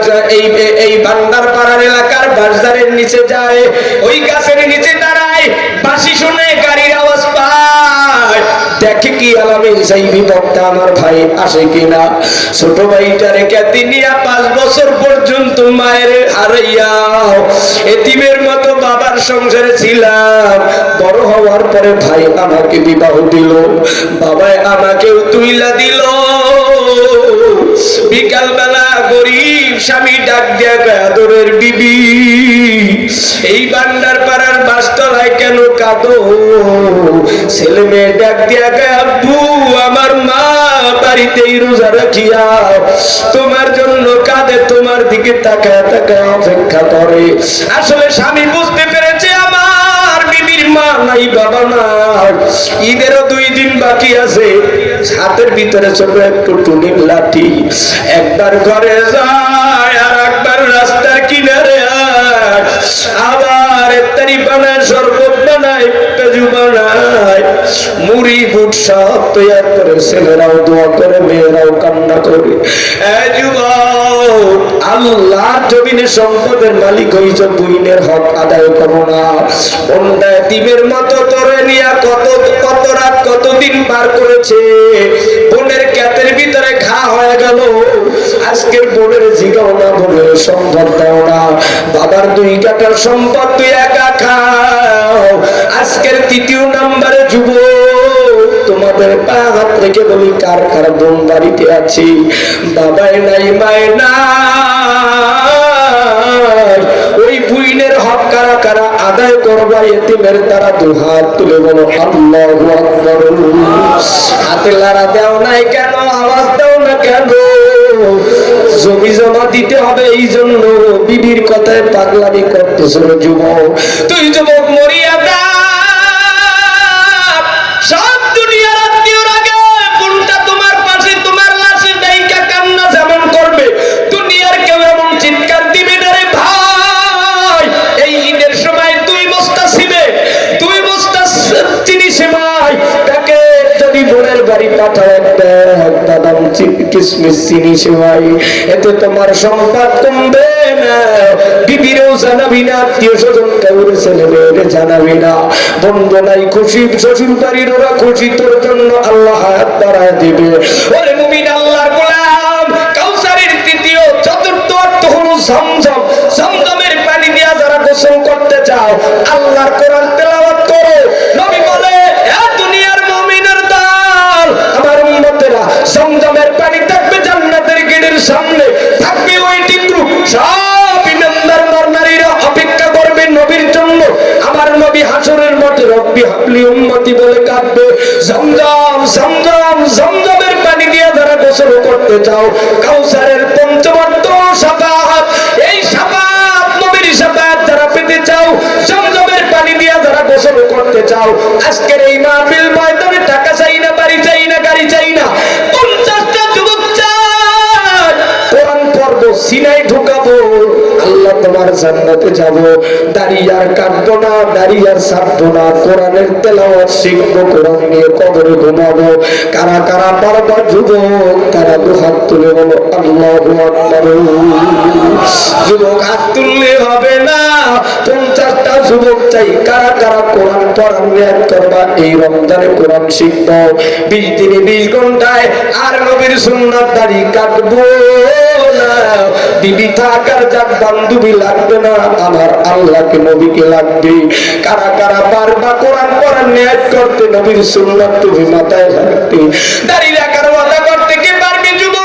এই বান্দার পাড়ার এলাকার বাজারের নিচে যায়, ওই গাছের নিচে দাঁড়ায়, বাঁশি শুনে গাড়ির আওয়াজ পায়, দেখে কি আলামিন সাইবি বক্তা আমার ভাই আসে কিনা। ছোট ভাইটা রেখে তিনিয়া 5 বছর পর্যন্ত মায়ের হারাইয়া এতিমের মতো বাবার সংসারে ছিলাম। বড় হওয়ার পরে ভাই আমাকে বিবাহ দিল, বাবাই আমাকেও তুইলা দিল। বিকাল বেলা গরিব স্বামী ডাক দিয়া আদরের বিবি, এই বান্দার পাড়ার বাসতলায় কেন কাঁদো? ছেলে মেয়ে ডাক দিয়া আব্বু, আমার মা বাড়িতেই রোজা রাখিয়া তোমার জন্য কাঁদে, তোমার দিকে তাকায় তাকায় অপেক্ষা করে। আসলে স্বামী বুঝতে পেরেছে আমার বিবির মা নাই, বাবা নাই। ঈদেরও 2 দিন বাকি আছে। হাতের ভিতরে ছোট একটু টুনির লাঠি, একবার ঘরে যায় আর একবার রাস্তার কিনারে আয়, আবার ইফতারি বানায়, শরবত বানায়, পেঁজু বানায়, মুড়ি বুট সব তৈরি করে। ছেলেরাও দোয়া করে, মেয়েরাও কান্না করে। এই যুবক, আল্লাহর জমিনে সম্পদের মালিক হইছ, বুইনের হক আদায় করো না। বোনটা এতিমের মতো তোরে নিয়া কত রাত কতদিন পার করেছে। বোনের ক্ষেতের ভিতরে ঘা হয়ে গেল। আজকের বোনের জিগাও না, বোনের সম্পদ দাও না। বাবার 2 কাঠার সম্পদ তুই একা খাও। আজকের 3য় নাম্বারে যুবক, তোমাদের পা হাত রেখে বলি, কার কার বোন বাড়িতে আছি, বাবাই নাই, মায় নাই, ওই বুইনের হক কারা কারা আদায় করবা? এতিমের দ্বারা 2 হাত তুলে বলো আল্লাহু আকবার। হাতে লাড়া দাও নাই কেন? আওয়াজ দাও না কেন? জমি জমা দিতে হবে, এই জন্য বিবির কথায় পাগলামি করতেছ যুবক। তুই যুবক মরিয়া দা, সব দুনিয়ার আত্মীয়র আগে কোনটা তোমার পাশে তোমার লাশে দাইকা কান্না যেমন করবে, দুনিয়ার কেউ এমন চিৎকার দিবে না রে ভাই। এই ঈদের সময় 2 বস্তা ছিবে, 2 বস্তা চিনি সেমাই তাকে যদি বোনের বাড়ি পাঠায়, একটা দাম কিসমিস চিনি সেমাই, এতে তোমার সম্পদ কমবে না। বিবিরেও জানাবি না, আত্মীয় স্বজন কাউরে ছেলে মেয়েরে জানাবি না। বন্ধু নাই খুশি, শ্বশুর বাড়ির ওরা খুশি, তোর জন্য আল্লাহ হায়াত বাড়ায় দিবে। ওরে মুমিন, আল্লাহর গোলাম, কাউসারের 3য় 4র্থ অর্থ হলো জমজম। জমজমের পানি দিয়া যারা গোসল করতে চাও, আল্লাহর কোরআন তেলাওয়াত করো। নবী বলে, এ দুনিয়ার মুমিনের দল, আমার উম্মতেরা, জমজমের পানি থাকবে জান্নাতের গেটের সামনে, থাকবে ওয়েটিং রুম, সব ইমানদার নারীরা অপেক্ষা করবে নবীর জন্য। আমার নবী হাসরের মাঠে রব্বি হাবলি উম্মতি বলে কাঁদবে। জমজম জমজম জমজমের পানি দিয়ে যারা গোসল করতে চাও, কাউসারের 5ম অর্থ শাফাআত, এই শাফাআত নবীর শাফাআত যারা পেতে চাও, জমজমের পানি দিয়ে যারা গোসল করতে চাও, আজকের এই মাহফিল ময়দানে টাকা চাই না, বাড়ি চাই না, গাড়ি চাই না, 50টা যুবক চাই, কোরআন পড়বো, সিনাই ঢুকাবো, আল্লাহ তোমার জান্নাতে যাব। দাঁড়িয়ে আর কাঁদবো না, দাঁড়িয়ে আর ছাড়বো না, কোরআনের তেলাওয়াত শিখবো, কোরআন নিয়ে কবরে ঘুমাবো। কারা কারা পারবা যুবক, তারা দুহাত তুলে বলো আল্লাহু আকবার। যুবক হাত তুললে হবে না, 50টা যুবক চাই। কারা কারা কোরআন পড়ার নিয়ত করবা, এই রমজানে কোরআন শিখবো 20 দিনে 20 ঘন্টায়, আর নবীর সুন্নাত দাড়ি কাটবো না। বিবি থাকার যাক বান্ধবী লাগবে না, আমার আল্লাহকে নবীকে লাগবে। কারা কারা পারবা কোরআন পড়ার নিয়ত করতে, নবীর সুন্নাত তুমি মাথায় রাখতে, দাড়ি রাখার ওয়াদা করতে কে পারবে যুবক?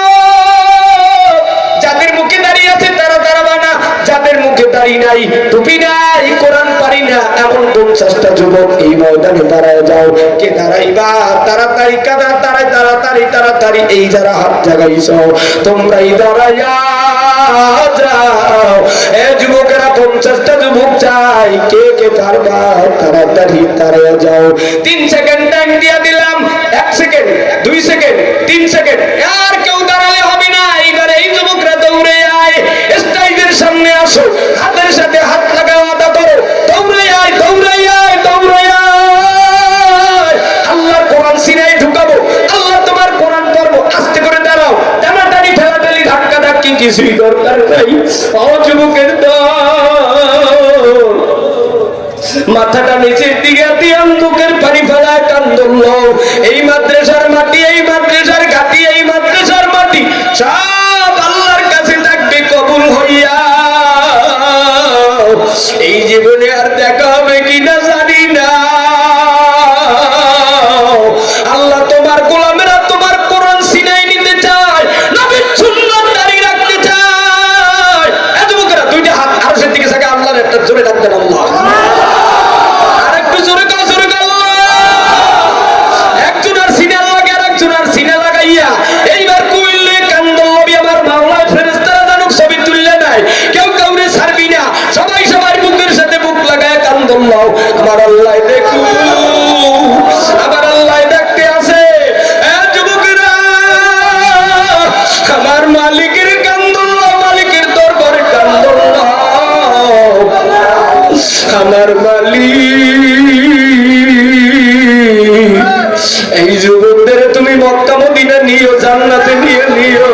যাদের মুখে দাড়ি আছে তারা দাঁড়াবা না, যাদের মুখে দাড়ি নাই, টুপি নাই, কোরআন পারি না, এমন 50টা যুবক এই ময়দানে দাঁড়ায় যাও। কে দাঁড়াইবা? তাড়াতাড়ি কাদা, তাড়াতাড়ি তাড়াতাড়ি, এই যারা হাত জাগাইছ তোমরাই দাঁড়াইয়া যাও। এ যুবকেরা 50টা যুবক চাই, কে কে পারবা? তাড়াতাড়ি দাঁড়ায় যাও। 3 সেকেন্ড টাইম দিয়া দিলাম। 1 সেকেন্ড, 2 সেকেন্ড, 3 সেকেন্ড, আর কেউ দাঁড়ালে হবে না। এইবারে এই যুবকরা দৌড়ে আয়, স্টেজের সামনে আসো, হাতের সাথে হাত লাগাও, আদা করো, দৌড়ে আয়, দৌড়ে আয়, দৌড়ে আয়। আল্লাহর কোরআন সিনায় ঢুকাবো, আল্লাহ তোমার কোরআন পড়বো। আস্তে করে দাঁড়াও, টানাটানি ঠেলাঠালি ধাক্কা ধাক্কি কিছুই দরকার নাই। ও যুবকের দল, মাথাটা নিচের দিকে দিয়ে অন্ধকার পানি ফেলায় কান্দল। এই মাদ্রাসার মাটি, এই মাদ্রাসার ঘাটি, এই মাদ্রাসার মাটি সব আল্লাহর কাছে থাকবে কবুল হইয়া। এই জীবনে আর দেখা হবে কিনা জানি না। আল্লাহ তোমার গোলামেরা তোমার কোরআন সিনাই নিতে চায়, নবীর সুন্নাত দাঁড়িয়ে রাখতে চায়। এ যুবকেরা 2টা হাত আরশের দিকে থাকে, আল্লাহর একটা জোরে ডাক দেন আল্লাহ। আরেকটু জোরে কাজ, জোরে কাজ। একজন আর সিনা লাগে, আর একজন আর সিনা লাগাইয়া এইবার কইলে কান্দল নবী আমার মাওলায়, ফেরেশতারা জানুক ছবি তুললে নাই, কেউ কাউরে ছাড়বি না, সবাই সবার বুকের সাথে বুক লাগায় কান্দল। আমার আল্লাহ দেখু, আমার আল্লাহ দেখতে আছে। এ যুবকেরা, আমার মালিকের কান্দল, মালিকের দরবারে কান্দল। আমার মালিক, এই যুবকদের তুমি মক্কা মদিনা নিও, জান্নাতে নিয়ে নিও।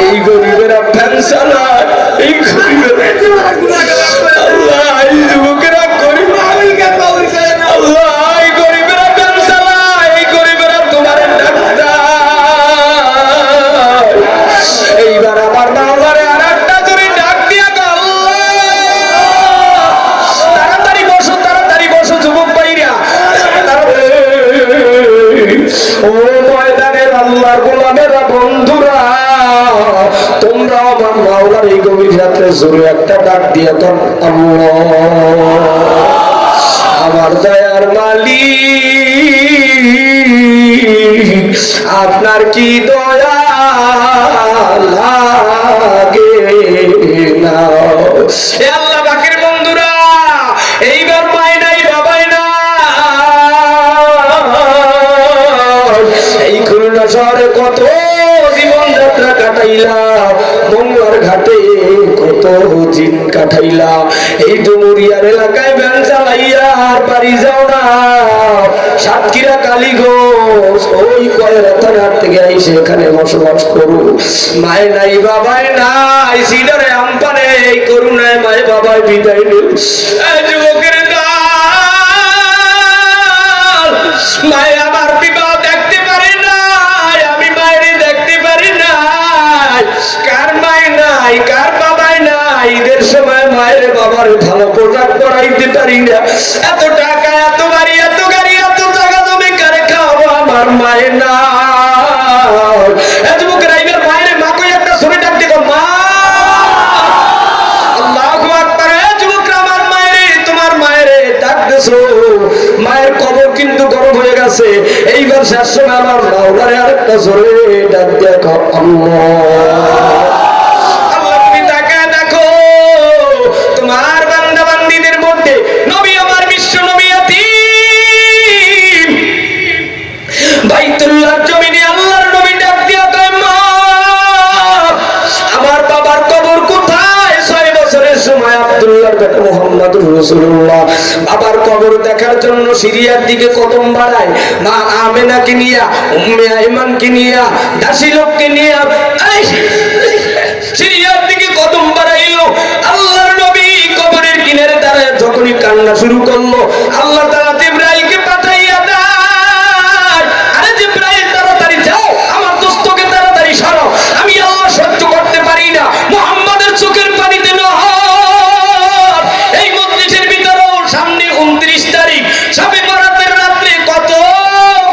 এই গরিবেরা ফ্যান চালায়, এই গরিবেরা আল্লাহ, এই যুবকেরা গরিব, আল্লাহ এই গরিবেরা ফ্যান চালায়, এই গরিবেরা তোমার ডাক দেয়। এইবার আমার মাওলারে আর একটা জোরে ডাক দিয়া গেল, তাড়াতাড়ি বসো, তাড়াতাড়ি বসো যুবক ভাইরা। ও ময়দানের আল্লাহর গোলামেরা, বন্ধুরা, তোমরা আমার মাওলার এই গভীর রাত্রে জোরে একটা ডাক দিয়া তোম আল্লাহ। আমার দয়ার মালিক, আপনার কি দয়া লাগে না? এ আল্লাহ বাকের বন্ধুরা, এইবার মায় নাই, বাবাই না, এই খুলনা শহরে কত জীবনযাত্রা কাটাইলাম, মঙ্গলার ঘাটে কত দিন কাটাইলাম, এই ডুমুরিয়ার এলাকায় ভ্যান চালাইয়া আর বাড়ি যাও না। সাতক্ষীরা কালীগঞ্জ ওই কয়রা থানার থেকে আইসে এখানে বসবাস করু। মায় নাই, বাবাই নাই, সিডারে আমপানে এই করুণায় মায় বাবাই বিদায় নিল। যুবকের দল, মায় আমার বিবাহ দেখতে পারে নাই, আমি মায়ের দেখতে পারি নাই। কার মায় নাই, কার বাবাই নাই, ঈদের সময় মায়ের বাবার ভালো পোশাক পরাইতে পারি না। এত টাকা, এত বাড়ি, এত গাড়ি, এত টাকা জমি কারে খাওয়াবো, আমার মায়ের না। যুবকেরা এইবার মায়ের মা কই একটা শুনে ডাক দিল, মা। আল্লাহু আকবার। যুবকরা আমার মায়ের, তোমার মায়ের ডাক দিছো। মায়ের কবর কিন্তু গরম হয়ে গেছে। এইবার শেষ সময় আমার মাওলারে আরেকটা জোরে ডাক দেখো আল্লাহ। তোমার বান্দা বান্দীদের মধ্যে নবী আমার বিশ্ব নবী আতিম বাইতুল্লাহর জমিনে আল্লাহর নবী ডাক দিয়া কয়, মা আমার বাবার কবর কোথায়? 6 বছরের সময় রাসূলুল্লাহ। বাবার কবর দেখার জন্য সিরিয়ার দিকে কদম বাড়ায়, মা আমেনাকে নিয়া, উম্মে আইমানকে নিয়া, দাসী লোককে নিয়া সিরিয়ার দিকে কদম বাড়াইল। আল্লাহর নবী কবরের কিনারে দাঁড়ায় যখনই কান্না শুরু করলো, আল্লাহ তাআলা জিবরাইলকে পাঠাইয়া দেয়, আরে জিবরাইল তাড়াতাড়ি যাও, আমার দোস্তকে তাড়াতাড়ি সরাও, আমি আল্লাহ সহ্য করতে পারি না। মুহাম্মাদের চোখের পানিতে নহর। এই মজলিসের ভিতরেও সামনে 29 তারিখ শবে বরাতের রাত্রে কত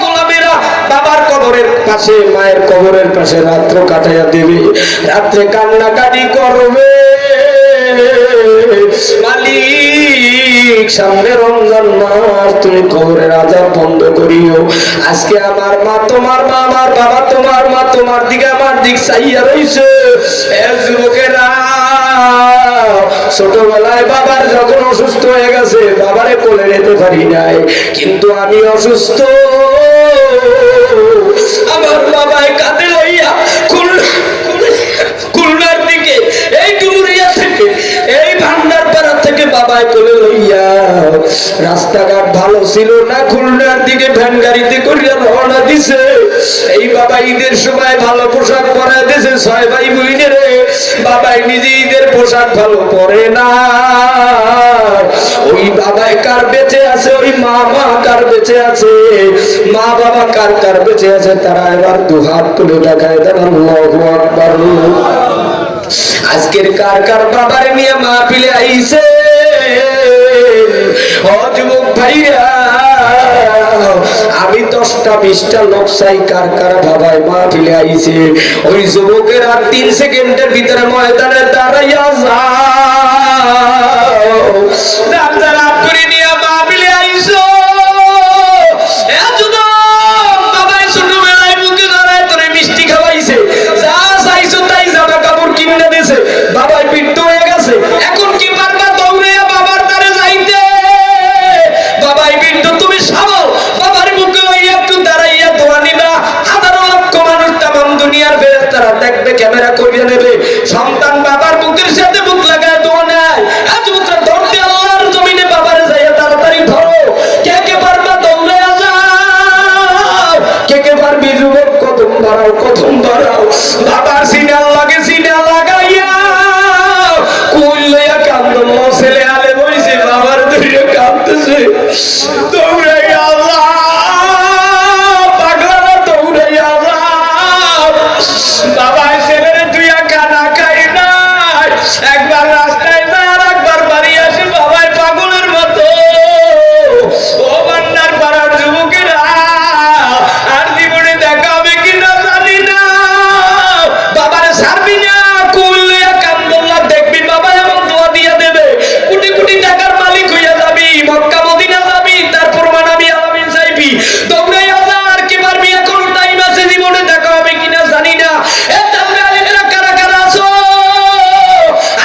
গোলামেরা বাবার কবরের পাশে, মায়ের কবরের পাশে রাত্র কাটাইয়া দেবে, রাত্রে কান্নাকাটি করবে। মালিক, সামনে রমজান মাস, তুমি কবরের আযাব বন্ধ করিও। আজকে আমার মা তোমার মা, আমার বাবা তোমার মা, তোমার দিকে আমার দিক চাইয়া রইছে। এ যুবকেরা, ছোটবেলায় বাবার যখন অসুস্থ হয়ে গেছে, বাবারে কোলে নিতে পারি নাই, কিন্তু আমি অসুস্থ, আমার বাবাই কাঁদে লইয়া খুলনার দিকে, এই ডুমুরিয়া থেকে, এই ভান্ডারপাড়া থেকে বাবাই কোলে লইয়া, রাস্তাঘাট ভালো ছিল না, খুলনার দিকে ভ্যান গাড়িতে করিয়া রওনা দিছে। এই বাবা ঈদের সময় ভালো পোশাক পরায় দিয়েছে 6 ভাই বোনের। বাবাই নিজে ঈদের পোশাক ভালো পরে না। ওই বাবাই কার বেঁচে আছে, ওই মা কার বেঁচে আছে, মা বাবা কার কার বেঁচে আছে, তারা এবার দুহাত তুলে দেখায় দেন আল্লাহু আকবার। আজকের কার কার বাবার নিয়ে মাহফিলে আইছে? ও যুবক ভাইরা, আমি 10টা 20টা লোক চাই, কার কার বাবাই মাহফিলে আইছে? ওই যুবকের আর 3 সেকেন্ডের ভিতরে ময়দানে দাঁড়াইয়া যাও, দাঁড়া করে নিয়ে মাহফিলে আইছো। বাবাই ছোটবেলায় মুখে ধরায় তোরে মিষ্টি খাওয়াইছে, যা চাইছো তাই জামা কাপড় কিনে দিয়েছে, বাবাই বৃদ্ধ হয়ে গেছে, এখন কি পারবা দৌড়ে বাবার দ্বারে যাইতে? বাবাই বৃদ্ধ, তুমি সাবল, বাবার মুখে লইয়া একটু দাঁড়াইয়া দোয়া নিবা। হাজারো লক্ষ মানুষ তামাম দুনিয়ার ফেরেশতারা দেখবে, ক্যামেরা করিয়া নেবে, সন্তান বাবার বুকের সাথে বুক লাগায় দোয়া নেয়। আজ বুকটা ধরতে আল্লাহর জমিনে বাবারে যাইয়া তাড়াতাড়ি ধরো। কে কে পারবা দৌড়ে যাও, কে কে পারবি যুবক, কদম বাড়াও, কদম বাড়াও, বাবার সিনাল লাগে, সিনা লাগাইয়া কুল লইয়া কান্দন, ছেলে আলে বইছে, বাবার ধরে কাঁদতেছে, দৌড়ে আল্লাহ, পাগলা দৌড়ে আল্লাহ। বাবাই ছেলেরে তুইয়া কানা খাই নাই, একবার রাস্তায় যায় আর একবার বাড়ি আসে, বাবাই পাগলের মতো। ও বান্নার পাড়ার যুবকেরা, আর জীবনে দেখা হবে কিনা জানি না, বাবারে ছাড়বি না, কুল লইয়া কান্দল্লা দেখবি, বাবা এমন দোয়া দিয়া দেবে, কোটি কোটি টাকার মালিক হইয়া যাবি, মক্কা মদিনা যাবি, তারপর মানাবি আলামিন চাইবি, দৌড়ে আল্লাহ। আর কি পারবি, এখনো টাইম আছে, জীবনে দেখা হবে কিনা জানি না। এ তাহলে আলিমেরা কারা কারা আছো?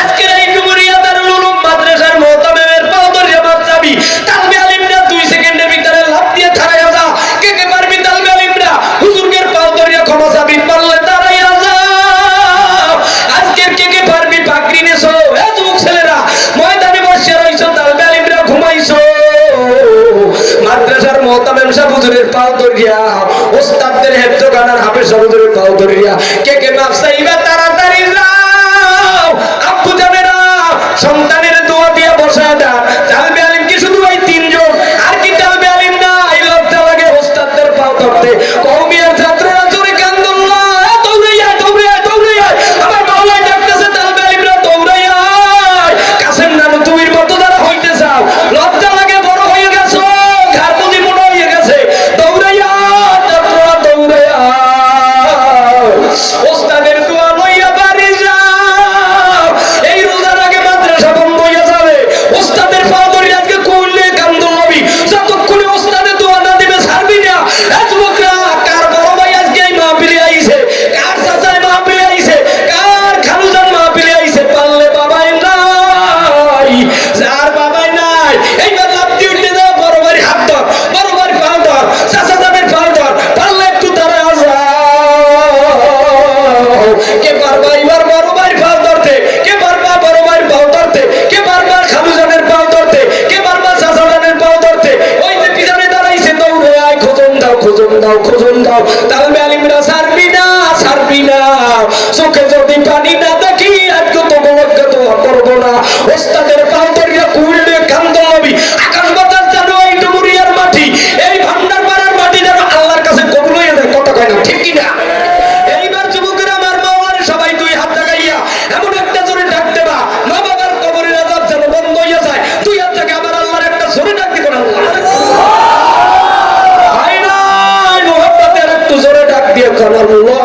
আজকের এই ডুমুরিয়া দারুল উলুম মাদ্রাসার মুহতামিমের পাও ধরে জামাত যাবি, তালবে আলিমরা 2 সেকেন্ডের ভিতরে লাফ দিয়ে থারাইয়া যা। কে কে পারবি তালবে আলিমরা হুজুরকে পাও ধরে ক্ষমা চাবি, পারলে দাঁড়াইয়া যাও। আজকের কে কে পারবি পাকড়ি নেছো? এ যুবক ছেলেরা, ময়দানে বসে রইছো, তালবে আলিমরা ঘুমাইছো, মাদ্রাসার মুহতামিম সাহেব হুজুরের পাও ধরিয়া, ওস্তাদদের হেফজখানার হাফেজ হুজুরের পাও ধরিয়া, কে কে মাফ চাইবা তাড়াতাড়ি যাও। আব্বু জানেরা, সন্তানের দোয়া দিয়া বসায় দেন। তালবে আলিম কি শুধু এই 3 জন? আর কি তালবে আলিম না? এই লজ্জা লাগে ওস্তাদদের পাও ধরতে। কওমিয়ার ছাত্ররা জোরে কান্দন না, দৌড়ে আয়, দৌড়ে আয়, দৌড়ে আয়, আমার মাওলাই ডাকতেছে, তালবে আলিমরা দৌড়ে আয়। কাসেম নানু তুমির মতো যারা হইতে চাও, লজ্জা লাগে, বড় হয়ে গেছো, ঘাড় বুঝি মোটা হয়ে গেছে, দৌড়ে আয়, ছাত্ররা দৌড়ে আয়। ওস্তাদের দোয়া খোঁজন দাও, তালবে আলিমরা ছাড়বি না, ছাড়বি না। চোখে যদি পানি না দেখি একটু তো বলকে দোয়া করবো না। ওস্তাদের পাও ধরিয়া কুইলে কান্দন নবী, আকাশ বাতাস জানো এই ডুবুরিয়ার মাটি, এই ভান্ডার পাড়ার মাটি যেন আল্লাহর কাছে কবুল হয়ে যায়। কথা কয় না, ঠিক কিনা? এইবার যুবকেরা আমার মাওলারে সবাই দুই হাত দেখাইয়া এমন একটা জোরে ডাক দেবা, মা বাবার কবরের আযাব যেন বন্ধ হইয়া যায়। দুই হাত থেকে আমার আল্লাহর একটা জোরে ডাক দিবেন। আল্লাহ ভাই নাই মোহাব্বতের একটু জোরে ডাক দিয়ে কোন আল্লাহ।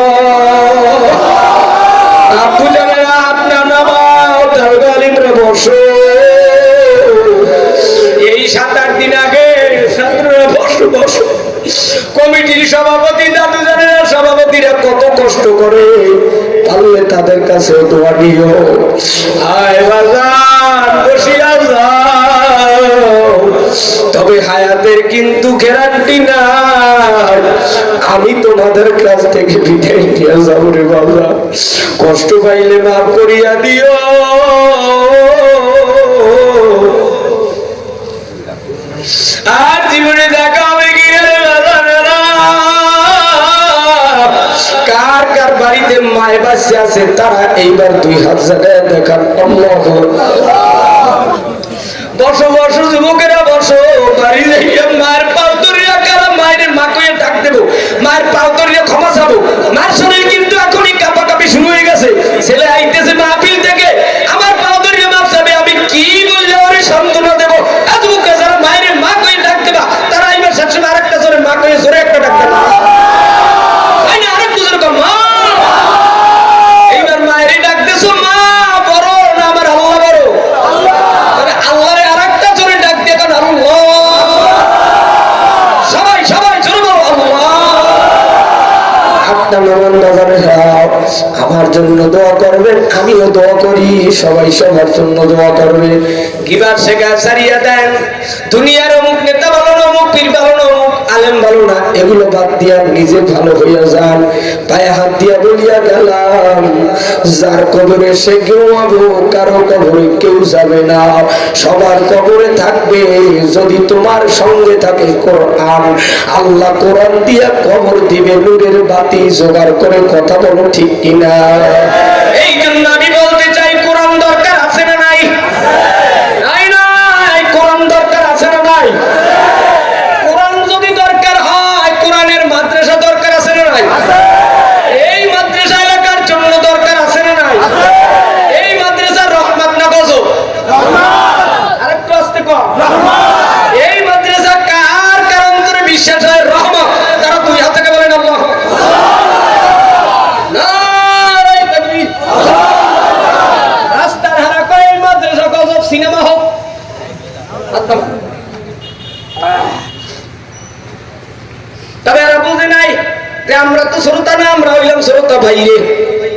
আব্বু জানেরা আপনার নামাও, তালবে আলিমরা বসো। এই 7-8 দিন আগে ছাত্ররা বসো বসো, কমিটির সভাপতি দাদু জানেরা, সভাপতিরা কত কষ্ট করে, পারলে তাদের কাছে দোয়া দিও। আয় বাজান বসিয়া যাও, তবে হায়াতের কিন্তু গ্যারান্টি নাই। আমি তোমাদের কাছ থেকে বিদায় নিয়ে যাবো রে বাবা, কষ্ট পাইলে মাফ করিয়া দিও। আর জীবনে দেখা হবে কি রে বাজানেরা? কার কার বাড়িতে মায় বাচ্চা আছে তারা এইবার দুই হাত জায়গায় দেখান। বসো বসো যুবকেরা বসো। বাড়ি যাইয়া মায়ের পাও ধরিয়া, কারা মায়ের মা কইয়া ডাক দেবো, মায়ের পাও ধরিয়া ক্ষমা চাবো। মায়ের শরীর কিন্তু এখনই কাঁপাকাঁপি শুরু হয়ে গেছে। ছেলে আইতেছে মাহফিল থেকে, আমার পাও ধরিয়া মাপ চাবে, আমি কি বললে ওরে সান্ত্বনা দেবো? যুবক যারা মায়ের মা কইয়া ডাক দেবা তারা এইবার সবসময় আরেকটা জোরে মা কইয়া জোরে একটা ডাক দেবা। আরেকটু জোরে মা। এইবার মায়েরই ডাক দেছো, মা বড় না আমার আল্লাহ বড়? আল্লাহরে আরেকটা জোরে ডাক দিয়ে কারণ আল্লাহ। সবাই সবাই জোরে বলো আল্লাহ। আপনার নামান বাজারে যাও, আমার জন্য দোয়া করবেন, আমিও দোয়া করি, সবাই সবার জন্য দোয়া করবে। গিবার শেখা সারিয়া দেন, দুনিয়ার অমুক নেতা ভালো না, অমুক পীর ভালো না, অমুক আলেম ভালো না, এগুলো বাদ দিয়া নিজে ভালো হইয়া যান। পায়ে হাত দিয়া বলিয়া গেলাম, যার কবরে সে কেউ আবো, কারো কবরে কেউ যাবে না, সবার কবরে থাকবে যদি তোমার সঙ্গে থাকে কোরআন। আল্লাহ কোরআন দিয়া কবর দিবে নূরের বাতি জোগাড় করে। কথা বলো ঠিক কিনা? এই জন্য আমি বলতে চাই, কোরআন দরকার আছে না নাই? নাই নাই, কোরআন দরকার আছে না নাই? কোরআন যদি দরকার হয়, কোরআনের মাদ্রাসা দরকার আছে না নাই? এই মাদ্রাসা এলাকার জন্য দরকার আছে না নাই? এই মাদ্রাসার রহমত না গজব? আরেকটু আস্তে কর। এই মাদ্রাসা কার কারণ করে বিশ্বাস হয় রহমত? তারা দুই হাত থেকে বলেন আল্লাহ। রাস্তার হারা করে মাদ্রাসা গজব, সিনেমা হোক। তবে এরা বুঝে নাই যে আমরা তো শ্রোতা না, আমরা হইলাম শ্রোতা বাইরে।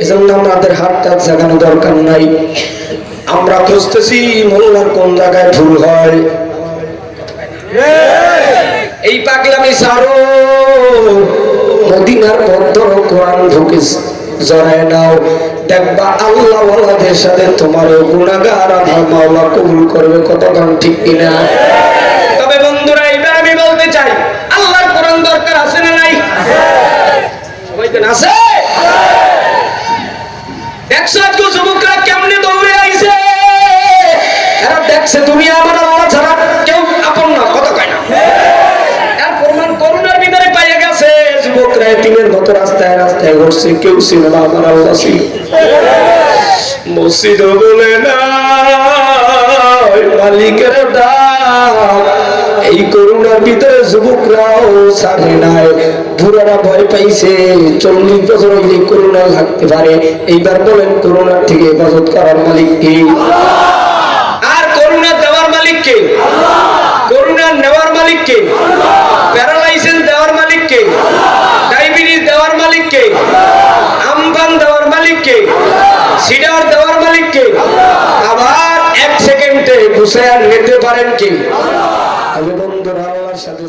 এজন্য আমাদের হাত টাত জাগানো দরকার নাই। আমরা খুঁজতেছি মোল্লার কোন জায়গায় ভুল হয়। এই পাগলামি ছাড়ো, মদিনার পথর কোরআন ঢুকে জড়ায় নাও, দেখবা আল্লাহ ওয়ালাদের সাথে তোমার গুনাহগার আমার মাওলা কবুল করবে। কতক্ষণ ঠিক কিনা? তবে বন্ধুরা এইবার আমি বলতে চাই, আল্লাহর কোরআন দরকার আছে না নাই? সবাই তো আছে। দেখছো আজকে যুবকরা কেমনে দৌড়ে আইছে? এরা দেখছে তুমি আমার আল্লাহ ছাড়া কেউ আপন না। কথা কয় না? এর প্রমাণ করুণার ভিতরে পাইয়া গেছে। যুবকরা এতিমের মতো রাস্তায় রাস্তায় ঘুরছে, কেউ ছিল না, আমার আল্লাহ ছিল। মসজিদ বলে না মালিকের ডাক। এই করুণার ভিতরে যুবকরাও ছাড়ে নাই, বুড়ারা ভয় পাইছে। 40 বছর হইলে করুণা লাগতে পারে। এইবার বলেন করুণার থেকে হেফাজত করার মালিক কে? আর করুণা দেওয়ার মালিক কে? করুণা নেওয়ার মালিক কে? প্যারালাইসিস দেওয়ার মালিক কে? ডায়াবেটিস দেওয়ার মালিক কে? আমফান দেওয়ার মালিক কে? সিডার দেওয়ার মালিক কে? আবার 1 সেকেন্ডে গুছায়া নিতে পারেন কে? তবে বন্ধুরা আল্লাহর সাথে